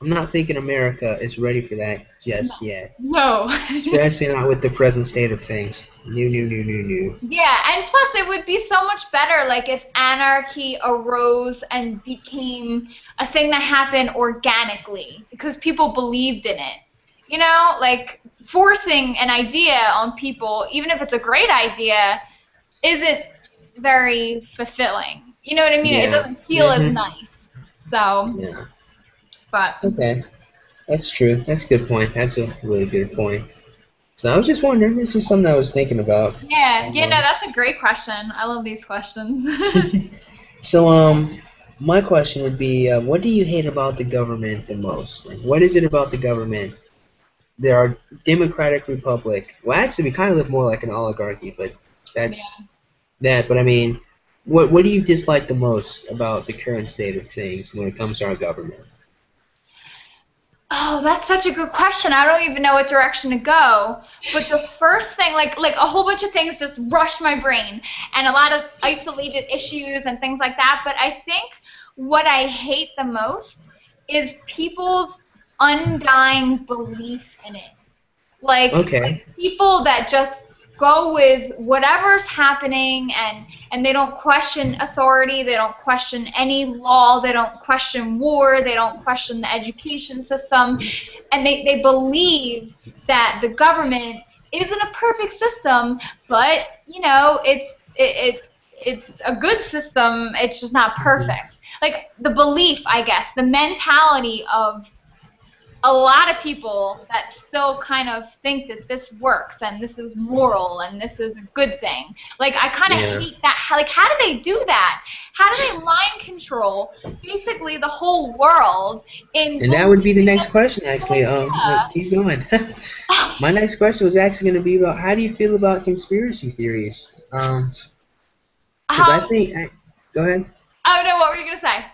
I'm not thinking America is ready for that just yet. No. Especially not with the present state of things. No. Yeah, and plus it would be so much better like if anarchy arose and became a thing that happened organically because people believed in it. You know, like forcing an idea on people, even if it's a great idea, isn't very fulfilling. You know what I mean? Yeah. It doesn't feel as nice. So, Yeah. but Okay. That's true. That's a good point. That's a really good point. So I was just wondering. It's just something I was thinking about. yeah, no, that's a great question. I love these questions. So, my question would be, what do you hate about the government the most? Like, what is it about the government? There are democratic republic. Well, actually, we kind of live more like an oligarchy, but that's that. But I mean, what do you dislike the most about the current state of things when it comes to our government? Oh, that's such a good question. I don't even know what direction to go. But the first thing, like a whole bunch of things just rushed my brain, and a lot of isolated issues and things like that. But I think what I hate the most is people's undying belief in it. Like people that just go with whatever's happening, and they don't question authority, they don't question any law, they don't question war, they don't question the education system, and they believe that the government isn't a perfect system, but you know it's a good system, it's just not perfect. Like the belief, I guess, the mentality of a lot of people that still kind of think that this works and this is moral and this is a good thing. Like I kind of hate that. Like how do they do that? How do they mind control basically the whole world? And that would be the next question, actually. Wait, keep going. My next question was actually going to be about how do you feel about conspiracy theories? Because I think. Go ahead. Oh no, what were you gonna say?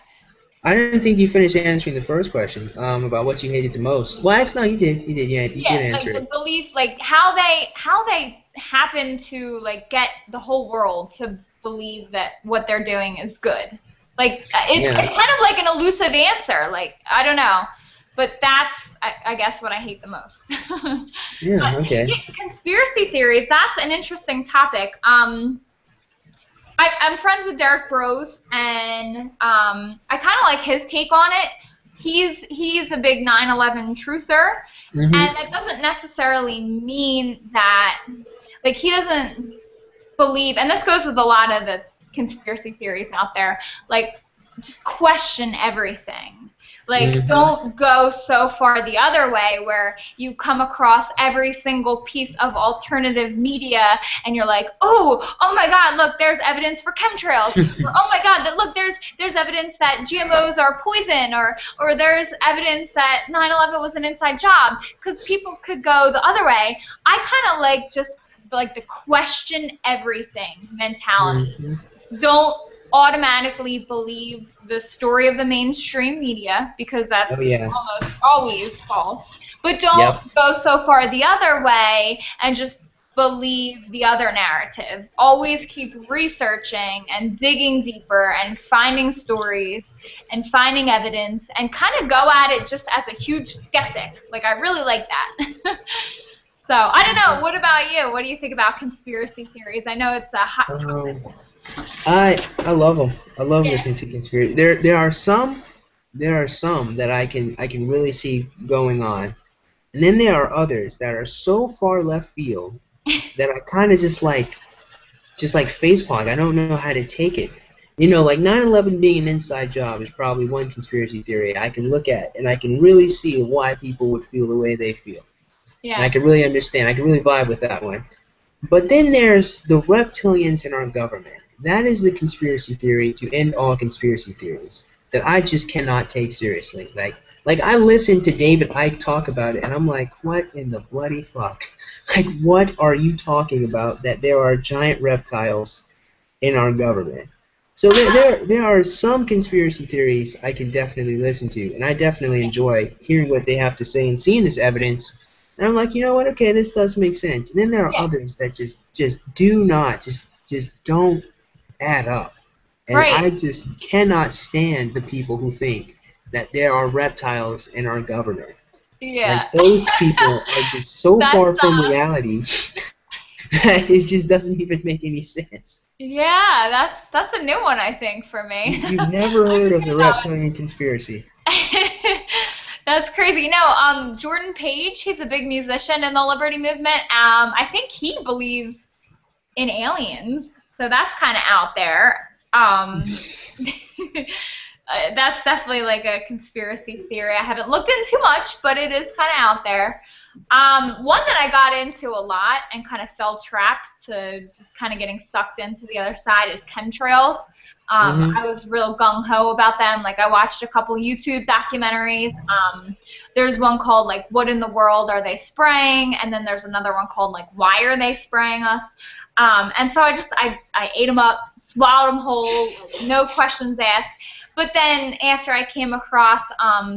I didn't think you finished answering the first question about what you hated the most. Well, actually, no, you did. You did. Yeah, you did answer like it. the belief, like how they happen to like get the whole world to believe that what they're doing is good. Like it's kind of like an elusive answer. Like I don't know, but that's I guess what I hate the most. Yeah. Okay. Conspiracy theories. That's an interesting topic. I'm friends with Derek Bros, and I kind of like his take on it. He's a big 9/11 truther, and that doesn't necessarily mean that, like, he doesn't believe, and this goes with a lot of the conspiracy theories out there, like, just question everything. Like, don't go so far the other way where you come across every single piece of alternative media and you're like, oh my God, look, there's evidence for chemtrails. Or, oh my God, look, there's evidence that GMOs are poison. Or there's evidence that 9/11 was an inside job. Because people could go the other way. I kind of like just like the question everything mentality. Don't automatically believe the story of the mainstream media because that's almost always false. But don't go so far the other way and just believe the other narrative. Always keep researching and digging deeper and finding stories and finding evidence and kind of go at it just as a huge skeptic. Like I really like that. So I don't know. What about you? What do you think about conspiracy theories? I know it's a hot topic. I love them. I love listening to conspiracy. There are some that I can really see going on, and then there are others that are so far left field that I kind of just like facepalm. I don't know how to take it. You know, like 9/11 being an inside job is probably one conspiracy theory I can look at, and I can really see why people would feel the way they feel. Yeah. And I can really understand. I can really vibe with that one. But then there's the reptilians in our government. That is the conspiracy theory to end all conspiracy theories that I just cannot take seriously. Like I listen to David Icke talk about it, and I'm like, what in the bloody fuck? Like, what are you talking about? That there are giant reptiles in our government? So there are some conspiracy theories I can definitely listen to, and I definitely enjoy hearing what they have to say and seeing this evidence. And I'm like, you know what? Okay, this does make sense. And then there are Yeah. others that just do not, just don't add up. And Right. I just cannot stand the people who think that there are reptiles in our government. Yeah. Like, those people are just so That's far from reality that it just doesn't even make any sense. yeah, that's a new one I think for me. You've never I heard didn't of the even know. reptilian conspiracy. That's crazy. No, Jordan Page, he's a big musician in the liberty movement. I think he believes in aliens, so that's kind of out there. That's definitely like a conspiracy theory. I haven't looked into much, but it is kind of out there. One that I got into a lot and kind of fell trapped to just kind of getting sucked into the other side is chemtrails. Mm-hmm. I was real gung-ho about them. Like I watched a couple YouTube documentaries. There's one called like What in the World Are They Spraying? And then there's another one called like Why Are They Spraying Us? And so I ate them up, swallowed them whole, no questions asked. But then after I came across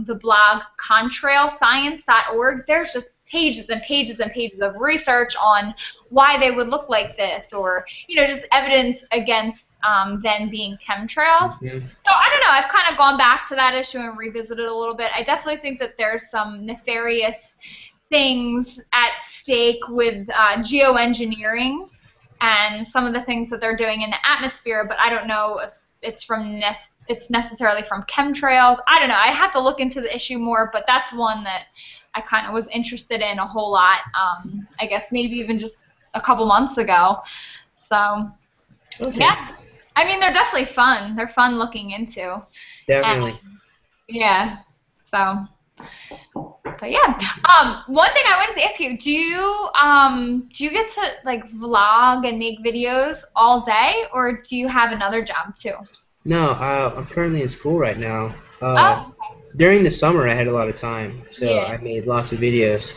the blog contrailscience.org, there's just pages and pages and pages of research on why they would look like this, or just evidence against them being chemtrails. Mm-hmm. So I don't know. I've kind of gone back to that issue and revisited it a little bit. I definitely think that there's some nefarious things at stake with geoengineering and some of the things that they're doing in the atmosphere, but I don't know if it's necessarily from chemtrails. I don't know. I have to look into the issue more, but that's one that I kind of was interested in a whole lot. I guess maybe even just a couple months ago. So Okay. yeah, I mean they're definitely fun. They're fun looking into. Definitely. And, yeah. So. But yeah, one thing I wanted to ask you, do you get to like vlog and make videos all day, or do you have another job too? No, I'm currently in school right now. Oh, During the summer, I had a lot of time, so yeah. I made lots of videos.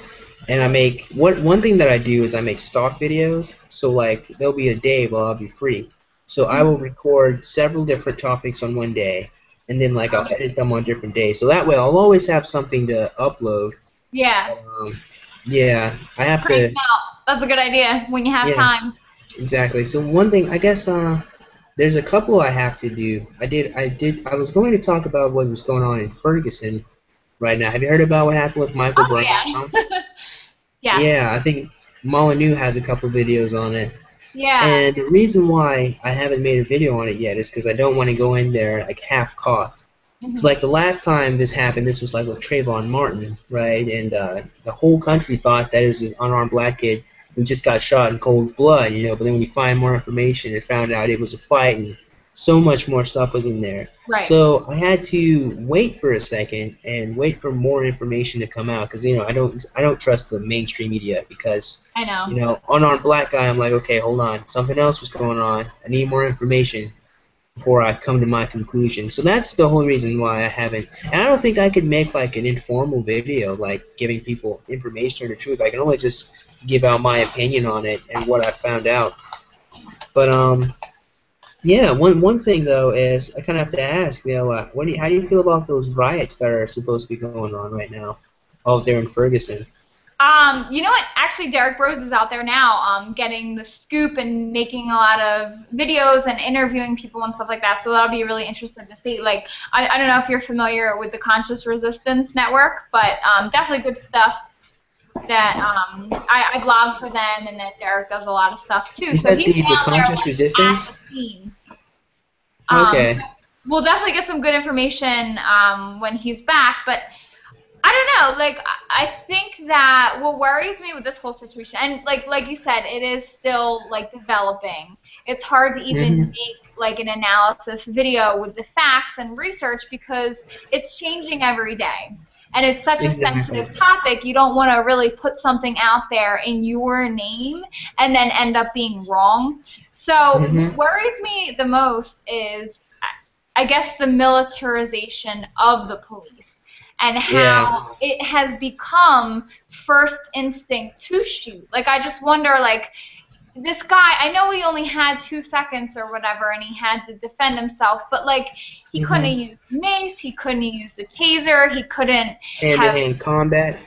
And I make one thing that I do is I make stock videos. So like there'll be a day where I'll be free. So I will record several different topics on one day, and then like I'll edit them on different days. So that way I'll always have something to upload. Yeah. Yeah, I have Crank to. 'em out. That's a good idea when you have Yeah, time. exactly. So one thing, I guess, there's a couple I have to do. I was going to talk about what was going on in Ferguson right now. Have you heard about what happened with Michael Oh Brown? yeah. Yeah. Yeah, I think Molyneux has a couple videos on it. Yeah. And the reason why I haven't made a video on it yet is because I don't want to go in there like half-cocked. It's Mhm. like the last time this happened, this was like with Trayvon Martin, right? And the whole country thought that it was an unarmed black kid who just got shot in cold blood, But then when you find more information, it found out it was a fight, and so much more stuff was in there. Right. So I had to wait for a second and wait for more information to come out because I don't trust the mainstream media because I know. unarmed black guy. I'm like, okay, hold on, something else was going on. I need more information before I come to my conclusion. So that's the whole reason why I haven't. And I don't think I could make like an informal video, like giving people information or the truth. I can only just give out my opinion on it and what I found out. But yeah. One thing though is I kind of have to ask, how do you feel about those riots that are supposed to be going on right now, out there in Ferguson? You know what? Actually, Derek Rose is out there now, getting the scoop and making a lot of videos and interviewing people and stuff like that. So that'll be really interesting to see. Like, I don't know if you're familiar with the Conscious Resistance Network, but definitely good stuff. That I blog for them, and that Derek does a lot of stuff too. Is So that he's the down there conscious like at the resistance? scene. Okay. We'll definitely get some good information when he's back, but. I don't know. Like, I think that what worries me with this whole situation, and like you said, it is still like developing. It's hard to even Mhm. make like an analysis video with the facts and research because it's changing every day. and it's such a Exactly. sensitive topic, you don't want to really put something out there in your name and then end up being wrong. So what Mhm. worries me the most is, I guess, the militarization of the police and Yeah. how it has become first instinct to shoot. Like, I just wonder, like, this guy, I know he only had 2 seconds or whatever, and he had to defend himself, but, like, he couldn't have Mhm. used mace, he couldn't have used a taser, he couldn't have, Hand-to-hand combat.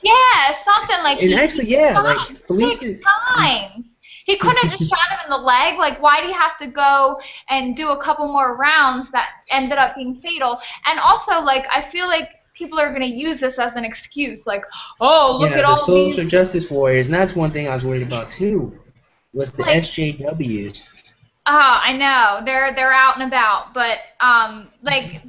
yeah, something like And he actually, yeah, shot like 6 police. times. He couldn't have just shot him in the leg. Like, why do you have to go and do a couple more rounds that ended up being fatal? And also, like, I feel like people are going to use this as an excuse. Like, oh, look Yeah, at the all these, social justice warriors, and that's one thing I was worried about too. Was the like, SJWs? oh, I know. They're out and about, but like,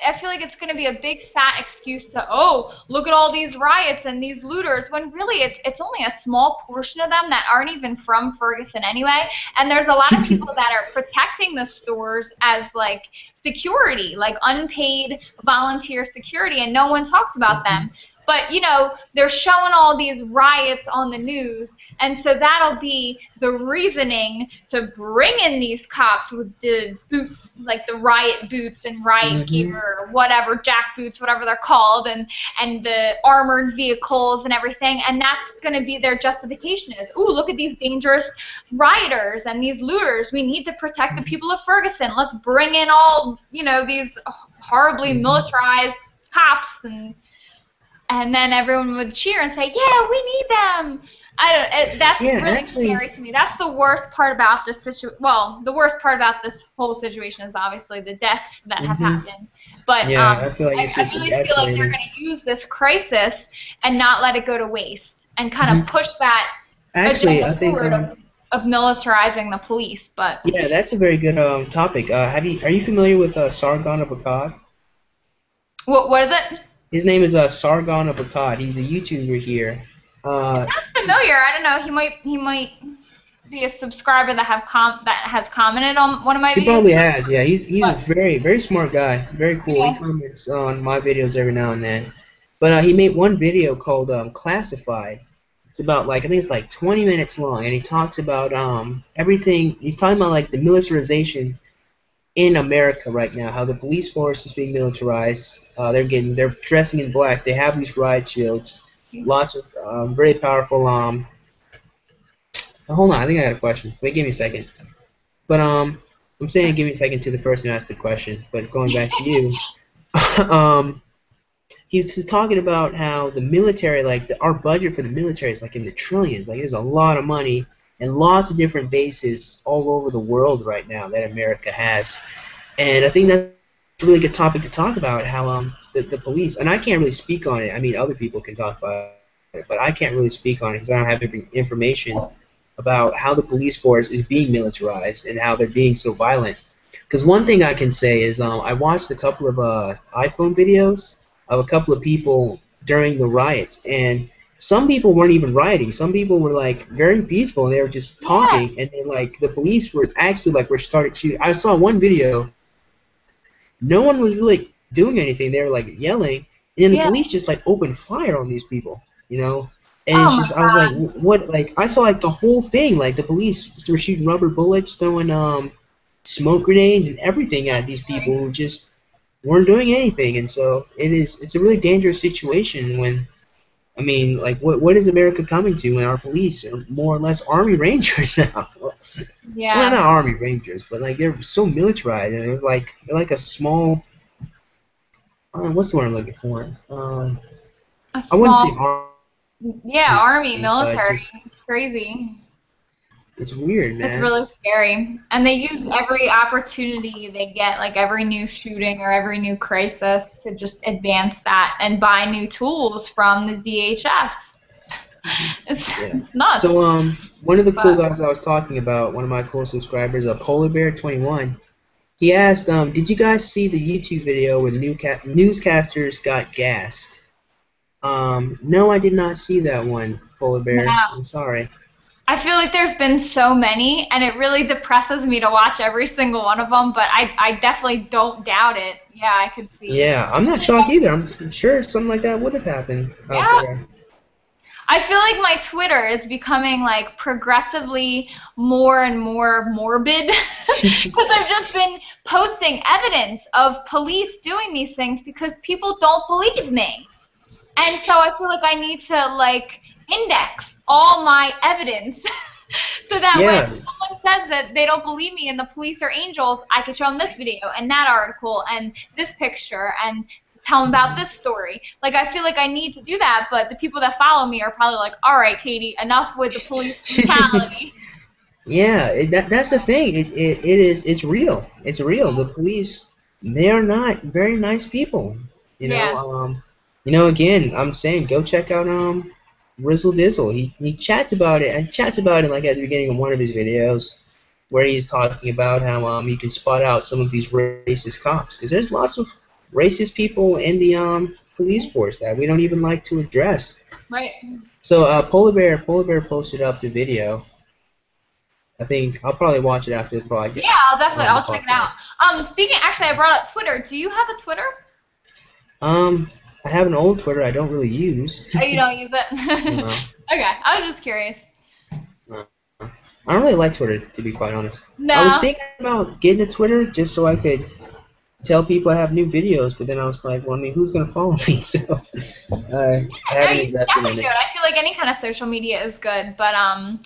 I feel like it's going to be a big fat excuse to, oh, look at all these riots and these looters, when really it's only a small portion of them that aren't even from Ferguson anyway. And there's a lot of people that are protecting the stores as, like, security, like unpaid volunteer security, and no one talks about them. But, you know, they're showing all these riots on the news, and so that'll be the reasoning to bring in these cops with the boot, like the riot boots and riot gear, Mhm. or whatever, jack boots, whatever they're called, and the armored vehicles and everything, and that's going to be their justification is, ooh, look at these dangerous rioters and these looters. We need to protect the people of Ferguson. Let's bring in all, you know, these horribly Mhm. militarized cops, and then everyone would cheer and say, "Yeah, we need them." I don't. That's Yeah, really actually. scary to me. That's the worst part about this situation. Well, the worst part about this whole situation is obviously the deaths that have Mhm. happened. But Yeah, I feel like it's I just it's really feel like they're escalating. going to use this crisis and not let it go to waste, and kind of Mhm. push that Actually, agenda I think forward of militarizing the police. But yeah, that's a very good topic. Are you familiar with Sargon of Akkad? what is it? His name is Sargon of Akkad. He's a YouTuber here. It Uh, sounds familiar. I don't know. He might be a subscriber that has commented on one of my he videos. probably has. Yeah, he's a But very smart guy. Very cool. He yeah, comments on my videos every now and then. But he made one video called Classified. It's about like I think it's like 20 minutes long, and he talks about everything. He's talking about like the militarization in America right now, how the police force is being militarized. They're dressing in black. They have these riot shields. Lots of very powerful. Hold on, I think I got a question. Wait, give me a second. But I'm saying give me a second to the person who asked the question. But going back to you, um, he's talking about how the military, like our budget for the military is like in the trillions. Like there's a lot of money and lots of different bases all over the world right now that America has. And I think that's a really good topic to talk about. How the police, and I can't really speak on it. I mean, other people can talk about it, but I can't really speak on it because I don't have information about how the police force is being militarized and how they're being so violent. Because one thing I can say is I watched a couple of iPhone videos of a couple of people during the riots, and some people weren't even rioting. Some people were like very peaceful, and they were just yeah, talking, and then like the police were actually like were started shooting. I saw one video, no one was really doing anything. They were like yelling, and then the yeah. police just like opened fire on these people, you know. And Oh it's my just I was like, God. what? Like I saw like the whole thing. Like the police were shooting rubber bullets, throwing smoke grenades and everything at these people Scary. who just weren't doing anything. And so it's a really dangerous situation when I mean like what is America coming to when our police are more or less army rangers now? Well, Yeah, not army rangers, but like they're so militarized and they're like a small what's the word I'm looking for? a I wouldn't say small, army, yeah, army, but military. just It's crazy. it's weird, It's man. really scary. And they use every opportunity they get, like every new shooting or every new crisis, to just advance that and buy new tools from the DHS. Yeah. It's nuts. So one of the cool But guys I was talking about, one of my cool subscribers, Polar Bear 21. He asked, did you guys see the YouTube video where the newscasters got gassed? No, I did not see that one, Polar Bear. no, I'm sorry. I feel like there's been so many, and it really depresses me to watch every single one of them, but I definitely don't doubt it. Yeah, I could see. Yeah, I'm not shocked either. I'm sure something like that would have happened out Yeah. there. I feel like my Twitter is becoming like progressively more and more morbid because I've just been posting evidence of police doing these things because people don't believe me. And so I feel like I need to like index all my evidence so that when Yeah, someone says that they don't believe me and the police are angels, I can show them this video and that article and this picture and tell them about this story. Like I feel like I need to do that, but the people that follow me are probably like, all right, Katie, enough with the police brutality. yeah. That's the thing. It's real. It's real. The police, they are not very nice people. You know. Yeah. Again, I'm saying go check out Rizzle Dizzle. He chats about it. And chats about it like at the beginning of one of his videos, where he's talking about how you can spot out some of these racist cops because there's lots of racist people in the police force that we don't even like to address. Right. So Polar Bear posted up the video. I think I'll probably watch it after the podcast. Yeah, I'll check it out. Actually, I brought up Twitter. Do you have a Twitter? I have an old Twitter I don't really use. Oh, you don't use it? No. Okay, I was just curious. I don't really like Twitter, to be quite honest. No. I was thinking about getting a Twitter just so I could tell people I have new videos, but then I was like, well, I mean, who's going to follow me? So I haven't invested in it. I feel like any kind of social media is good, but I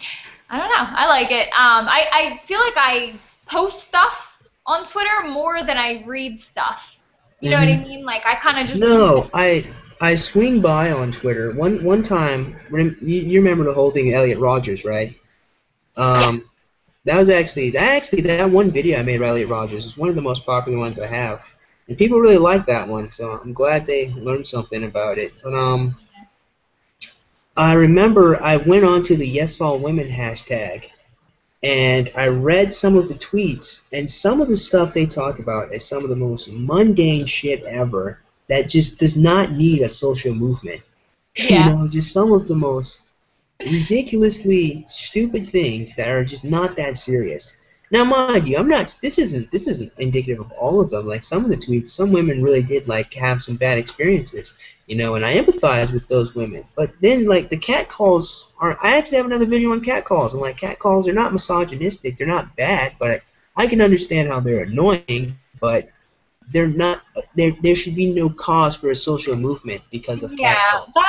don't know. I like it. I feel like I post stuff on Twitter more than I read stuff. You know what I mean? Like I kind of just. No, I swing by on Twitter. One time, you remember the whole thing with Elliot Rogers, right? Yeah. That one video I made of Elliot Rogers is one of the most popular ones I have, and people really like that one. So I'm glad they learned something about it. But I remember I went on to the Yes All Women hashtag, and I read some of the tweets, and some of the stuff they talk about is some of the most mundane shit ever that just does not need a social movement. Yeah. Just some of the most ridiculously stupid things that are just not that serious. Now, mind you, this isn't indicative of all of them. Like some of the tweets, some women really did like have some bad experiences, and I empathize with those women. But then, like the cat calls I actually have another video on cat calls, and like cat calls are not misogynistic, they're not bad, but I can understand how they're annoying, but they're not. There should be no cause for a social movement because of cat calls. Yeah,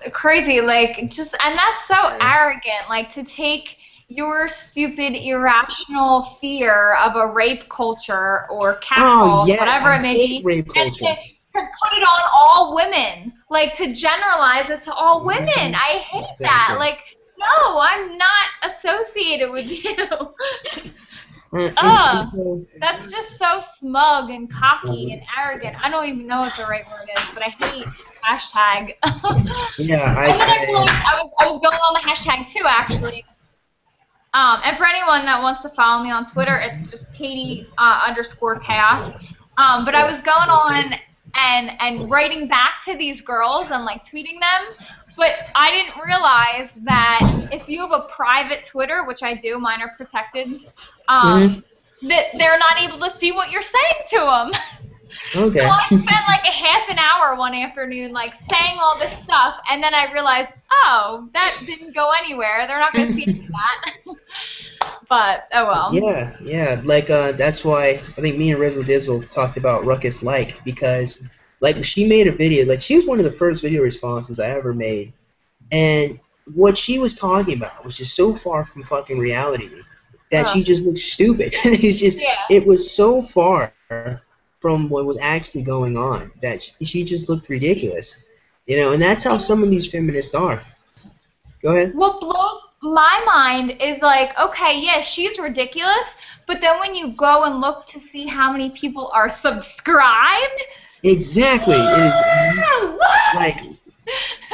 that's crazy. Like and that's so arrogant. Like to take your stupid, irrational fear of a rape culture or catcalls, whatever it may be, rape culture. And to put it on all women, like to generalize it to all women. I hate that. Like, no, I'm not associated with you. That's just so smug and cocky and arrogant. I don't even know what the right word is, but I hate hashtag. Yeah, I was going on the hashtag too, actually. And for anyone that wants to follow me on Twitter, it's just Katy _Khaos. But I was going on and writing back to these girls and like tweeting them, but I didn't realize that if you have a private Twitter, which I do, mine are protected, that they're not able to see what you're saying to them. Okay. So I spent like a half an hour one afternoon like saying all this stuff, and then I realized, oh, that didn't go anywhere. They're not going to see any of that. But, oh well. Yeah. Like, that's why I think me and Rizzle Dizzle talked about Ruckus Like, because, like, she made a video, like, she was one of the first video responses I ever made, and what she was talking about was just so far from fucking reality that she just looked stupid. It was so far from what was actually going on that she just looked ridiculous. And that's how some of these feminists are. Go ahead. What blows my mind is like, okay, yeah, she's ridiculous, but then when you go and look to see how many people are subscribed. Exactly. It is like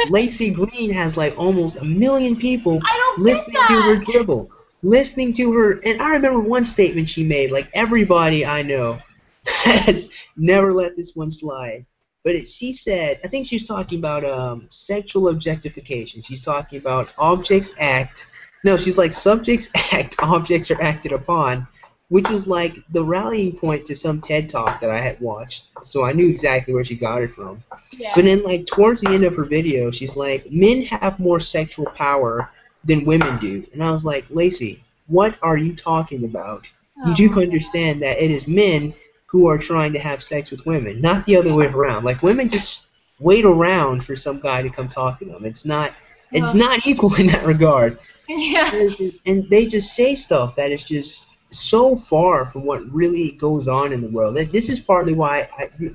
Lacey Green has like almost 1 million people listening to her dribble. Listening to her, and I remember one statement she made, like, everybody I know has never let this one slide. But she said, I think she was talking about sexual objectification. She's talking about objects act. No, she's like subjects act, objects are acted upon, which was like the rallying point to some TED talk that I had watched. So I knew exactly where she got it from. Yeah. But then like towards the end of her video, she's like, men have more sexual power than women do. And I was like, Lacey, what are you talking about? You do understand that it is men who are trying to have sex with women, not the other way around. Like women just wait around for some guy to come talk to them. It's not equal in that regard. Yeah. And they just say stuff that is just so far from what really goes on in the world. This is partly why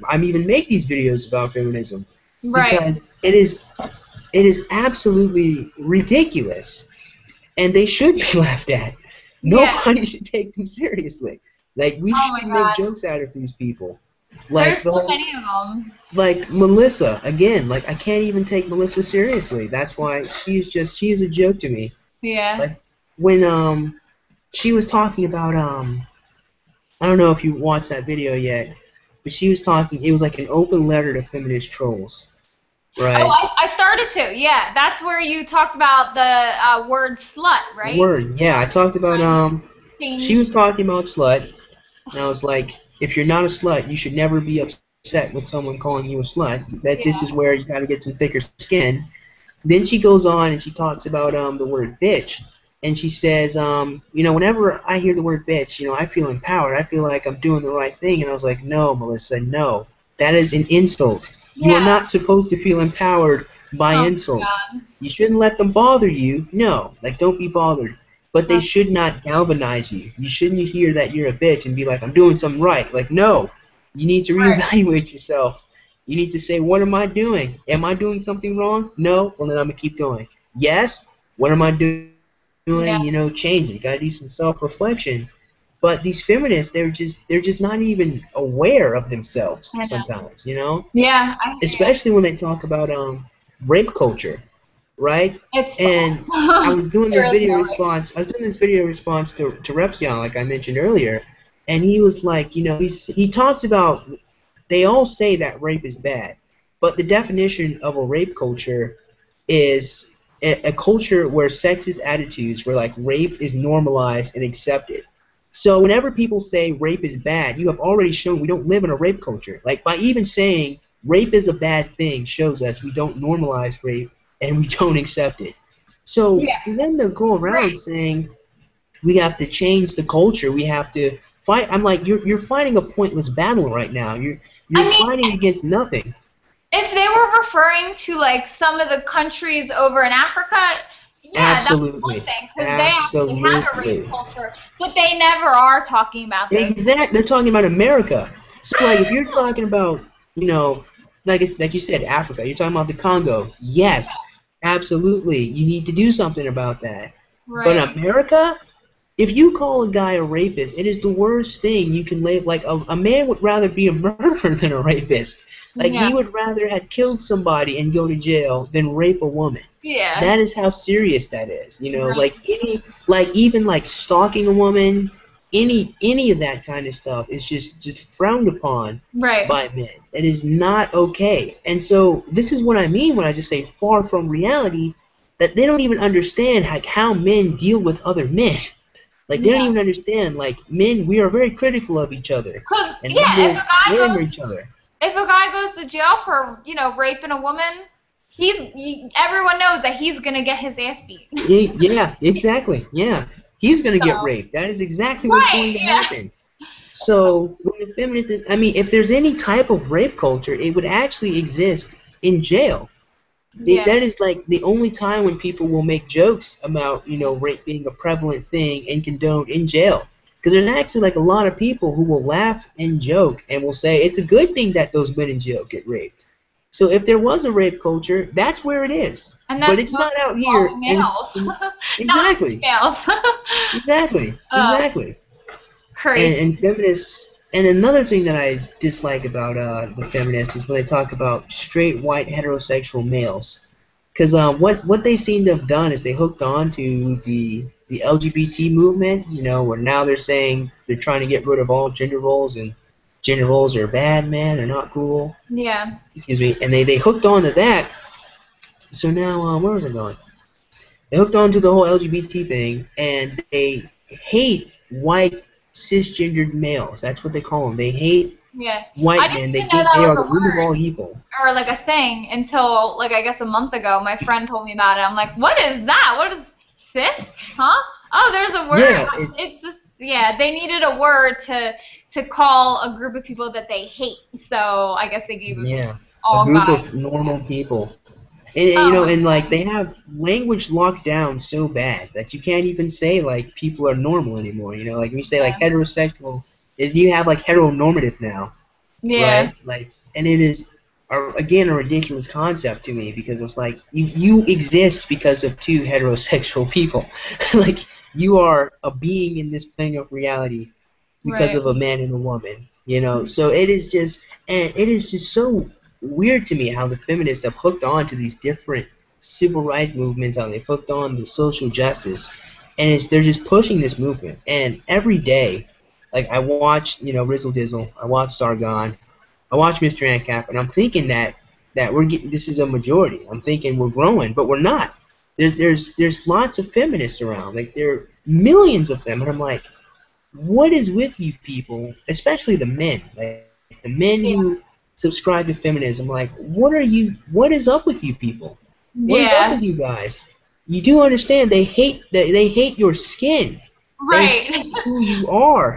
I'm even make these videos about feminism, Right. because it is absolutely ridiculous, and they should be laughed at. Nobody should take them seriously. Like we should make jokes out of these people. Like there's so many of them. Like Melissa, again, like I can't even take Melissa seriously. That's why she is a joke to me. Yeah. Like when she was talking about I don't know if you watched that video yet, but she was talking. It was like an open letter to feminist trolls, right? Oh, I started to. Yeah, that's where you talked about the word slut, right? Word, yeah. I talked about she was talking about slut, and I was like, if you're not a slut, you should never be upset with someone calling you a slut. This is where you got to get some thicker skin. Then she goes on and she talks about the word bitch. And she says, you know, whenever I hear the word bitch, you know, I feel empowered. I feel like I'm doing the right thing. And I was like, no, Melissa, no. That is an insult. Yeah. You are not supposed to feel empowered by insults. God. You shouldn't let them bother you. No, like, don't be bothered. But they should not galvanize you. You shouldn't hear that you're a bitch and be like, I'm doing something right. Like, no. You need to reevaluate yourself. You need to say, what am I doing? Am I doing something wrong? No? Well, then I'm going to keep going. Yes? What am I doing? You know, changing. Got to do some self-reflection. But these feminists, they're just not even aware of themselves sometimes, you know? Yeah. Especially when they talk about rape culture, right? And I was doing this video response. I was doing this video response to Repsion, like I mentioned earlier, and he was like, you know, he talks about, they all say that rape is bad, but the definition of a rape culture is a culture where sexist attitudes, where like rape is normalized and accepted. So whenever people say rape is bad, you have already shown we don't live in a rape culture. Like by even saying rape is a bad thing shows us we don't normalize rape and we don't accept it. So for them to go around saying we have to change the culture, we have to fight, I'm like, you're fighting a pointless battle right now. You're fighting against nothing. If they were referring to like some of the countries over in Africa, absolutely. That's one thing, because they actually have a rape culture, but they never are talking about those. Exactly, they're talking about America. So like, if you're talking about, you know, like you said, Africa, you're talking about the Congo. Yes, absolutely, you need to do something about that. Right. But America, if you call a guy a rapist, it is the worst thing you can lay. Like a man would rather be a murderer than a rapist. Like he would rather have killed somebody and go to jail than rape a woman. Yeah. That is how serious that is. You know, like even stalking a woman, any of that kind of stuff is just frowned upon by men. It is not okay. And so this is what I mean when I just say far from reality, that they don't even understand like how men deal with other men. Like they don't even understand. Like men, we are very critical of each other, and we will slander each other. If a guy goes to jail for, you know, raping a woman, everyone knows that he's gonna get his ass beat. Yeah, exactly. Yeah, he's gonna get raped. That is exactly what's going to happen. So, when the feminists, I mean, if there's any type of rape culture, it would actually exist in jail. That is like the only time when people will make jokes about, you know, rape being a prevalent thing and condoned in jail. Because there's actually like a lot of people who will laugh and joke and will say it's a good thing that those men in jail get raped. So if there was a rape culture, that's where it is. But it's not out here. Exactly. Exactly. And feminists. And another thing that I dislike about the feminists is when they talk about straight white heterosexual males. Because what they seem to have done is they hooked on to the LGBT movement, you know, where now they're saying they're trying to get rid of all gender roles, and gender roles are bad, man, they're not cool. Yeah. Excuse me. And they hooked on to that. So now, where was I going? They hooked on to the whole LGBT thing, and they hate white cisgendered males. That's what they call them. They hate Yeah. I white didn't men. They even know think that they was are a the root of word all evil. or like a thing until like I guess a month ago. My friend told me about it. I'm like, what is that? What is cis? Huh? Oh, there's a word. Yeah, It's just yeah. They needed a word to call a group of people that they hate. So I guess they gave us yeah, a all group guys. of normal people. And you Oh know, my and like god. they have language locked down so bad that you can't even say like people are normal anymore. You know, like when you say like Yeah. heterosexual, is you have like heteronormative now, Yeah. right? Like, and it is again a ridiculous concept to me because it's like you exist because of two heterosexual people. Like you are a being in this plane of reality because Right. of a man and a woman, you know. So it is just, and it is just so weird to me how the feminists have hooked on to these different civil rights movements, how they've hooked on to social justice, and they're just pushing this movement. And every day, like I watch, you know, Rizzle Dizzle, I watch Sargon, I watch Mr. ANCAP, and I'm thinking that we're getting, this is a majority. I'm thinking we're growing, but we're not. There's lots of feminists around, like there are millions of them, and I'm like, what is with you people, especially the men, like the men Yeah. who subscribe to feminism, like what is up with you people? What is up Yeah. with you guys? You do understand they hate your skin. They Right. hate who you are.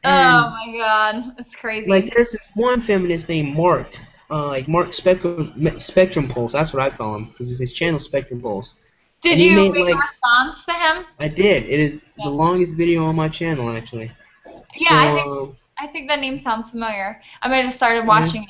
Oh And my god. It's like crazy. there's this one feminist named Mark, like Mark Spectrum Pulse, that's what I call him, because his channel Spectrum Pulse. Did And he you made make a like, response to him? I did. It is the Yeah. longest video on my channel actually. Yeah, So I think that name sounds familiar. I might have started yeah. watching it.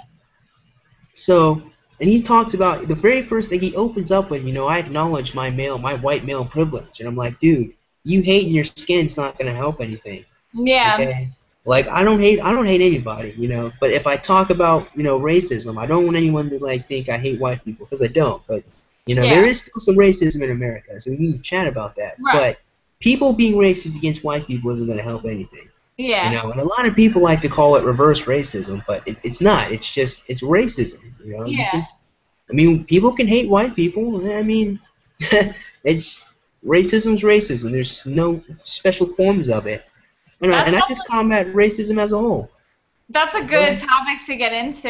So, and he talks about the very first thing he opens up with, you know, I acknowledge my white male privilege, and I'm like, dude, you hating your skin's not gonna help anything, Yeah. okay? Like, I don't hate anybody, you know. But if I talk about, you know, racism, I don't want anyone to like think I hate white people because I don't. But you know, there Yeah. is still some racism in America, so we need to chat about that. Right. But people being racist against white people isn't gonna help anything. You Yeah. know, and a lot of people like to call it reverse racism, but it's not. It's just it's racism. You know, you Yeah. can. I mean, people can hate white people. I mean, it's racism's racism. There's no special forms of it, That's and I just combat racism as a whole. that's a Go good ahead. topic to get into.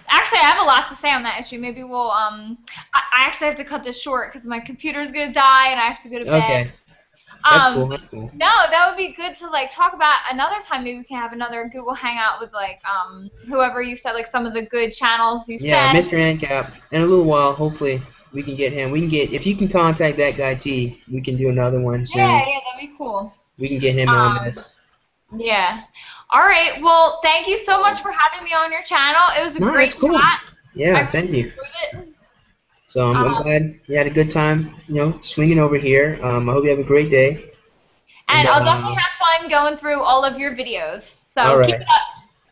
Actually, I have a lot to say on that issue. Maybe we'll I actually have to cut this short because my computer's gonna die and I have to go to bed. Okay, that's Um, cool. That's cool. no, that would be good to like talk about another time. Maybe we can have another Google Hangout with like whoever you said, like some of the good channels you Yeah, said. Mr. ANCAP. In a little while, hopefully, we can get him. We can get if you can contact that guy T. We can do another one Yeah, soon. yeah, that'd be cool. We can get him on Um, this. yeah. All right. Well, thank you so much for having me on your channel. It was a No, great that's cool. chat. I Yeah, thank really you. enjoyed it. So I'm Um, glad you had a good time, you know, swinging over here. I hope you have a great day. And and I'll definitely have fun going through all of your videos. all So keep right, it up.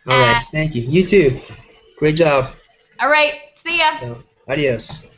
all right. And Thank you. You too. Great job. all right. See ya. So, adios.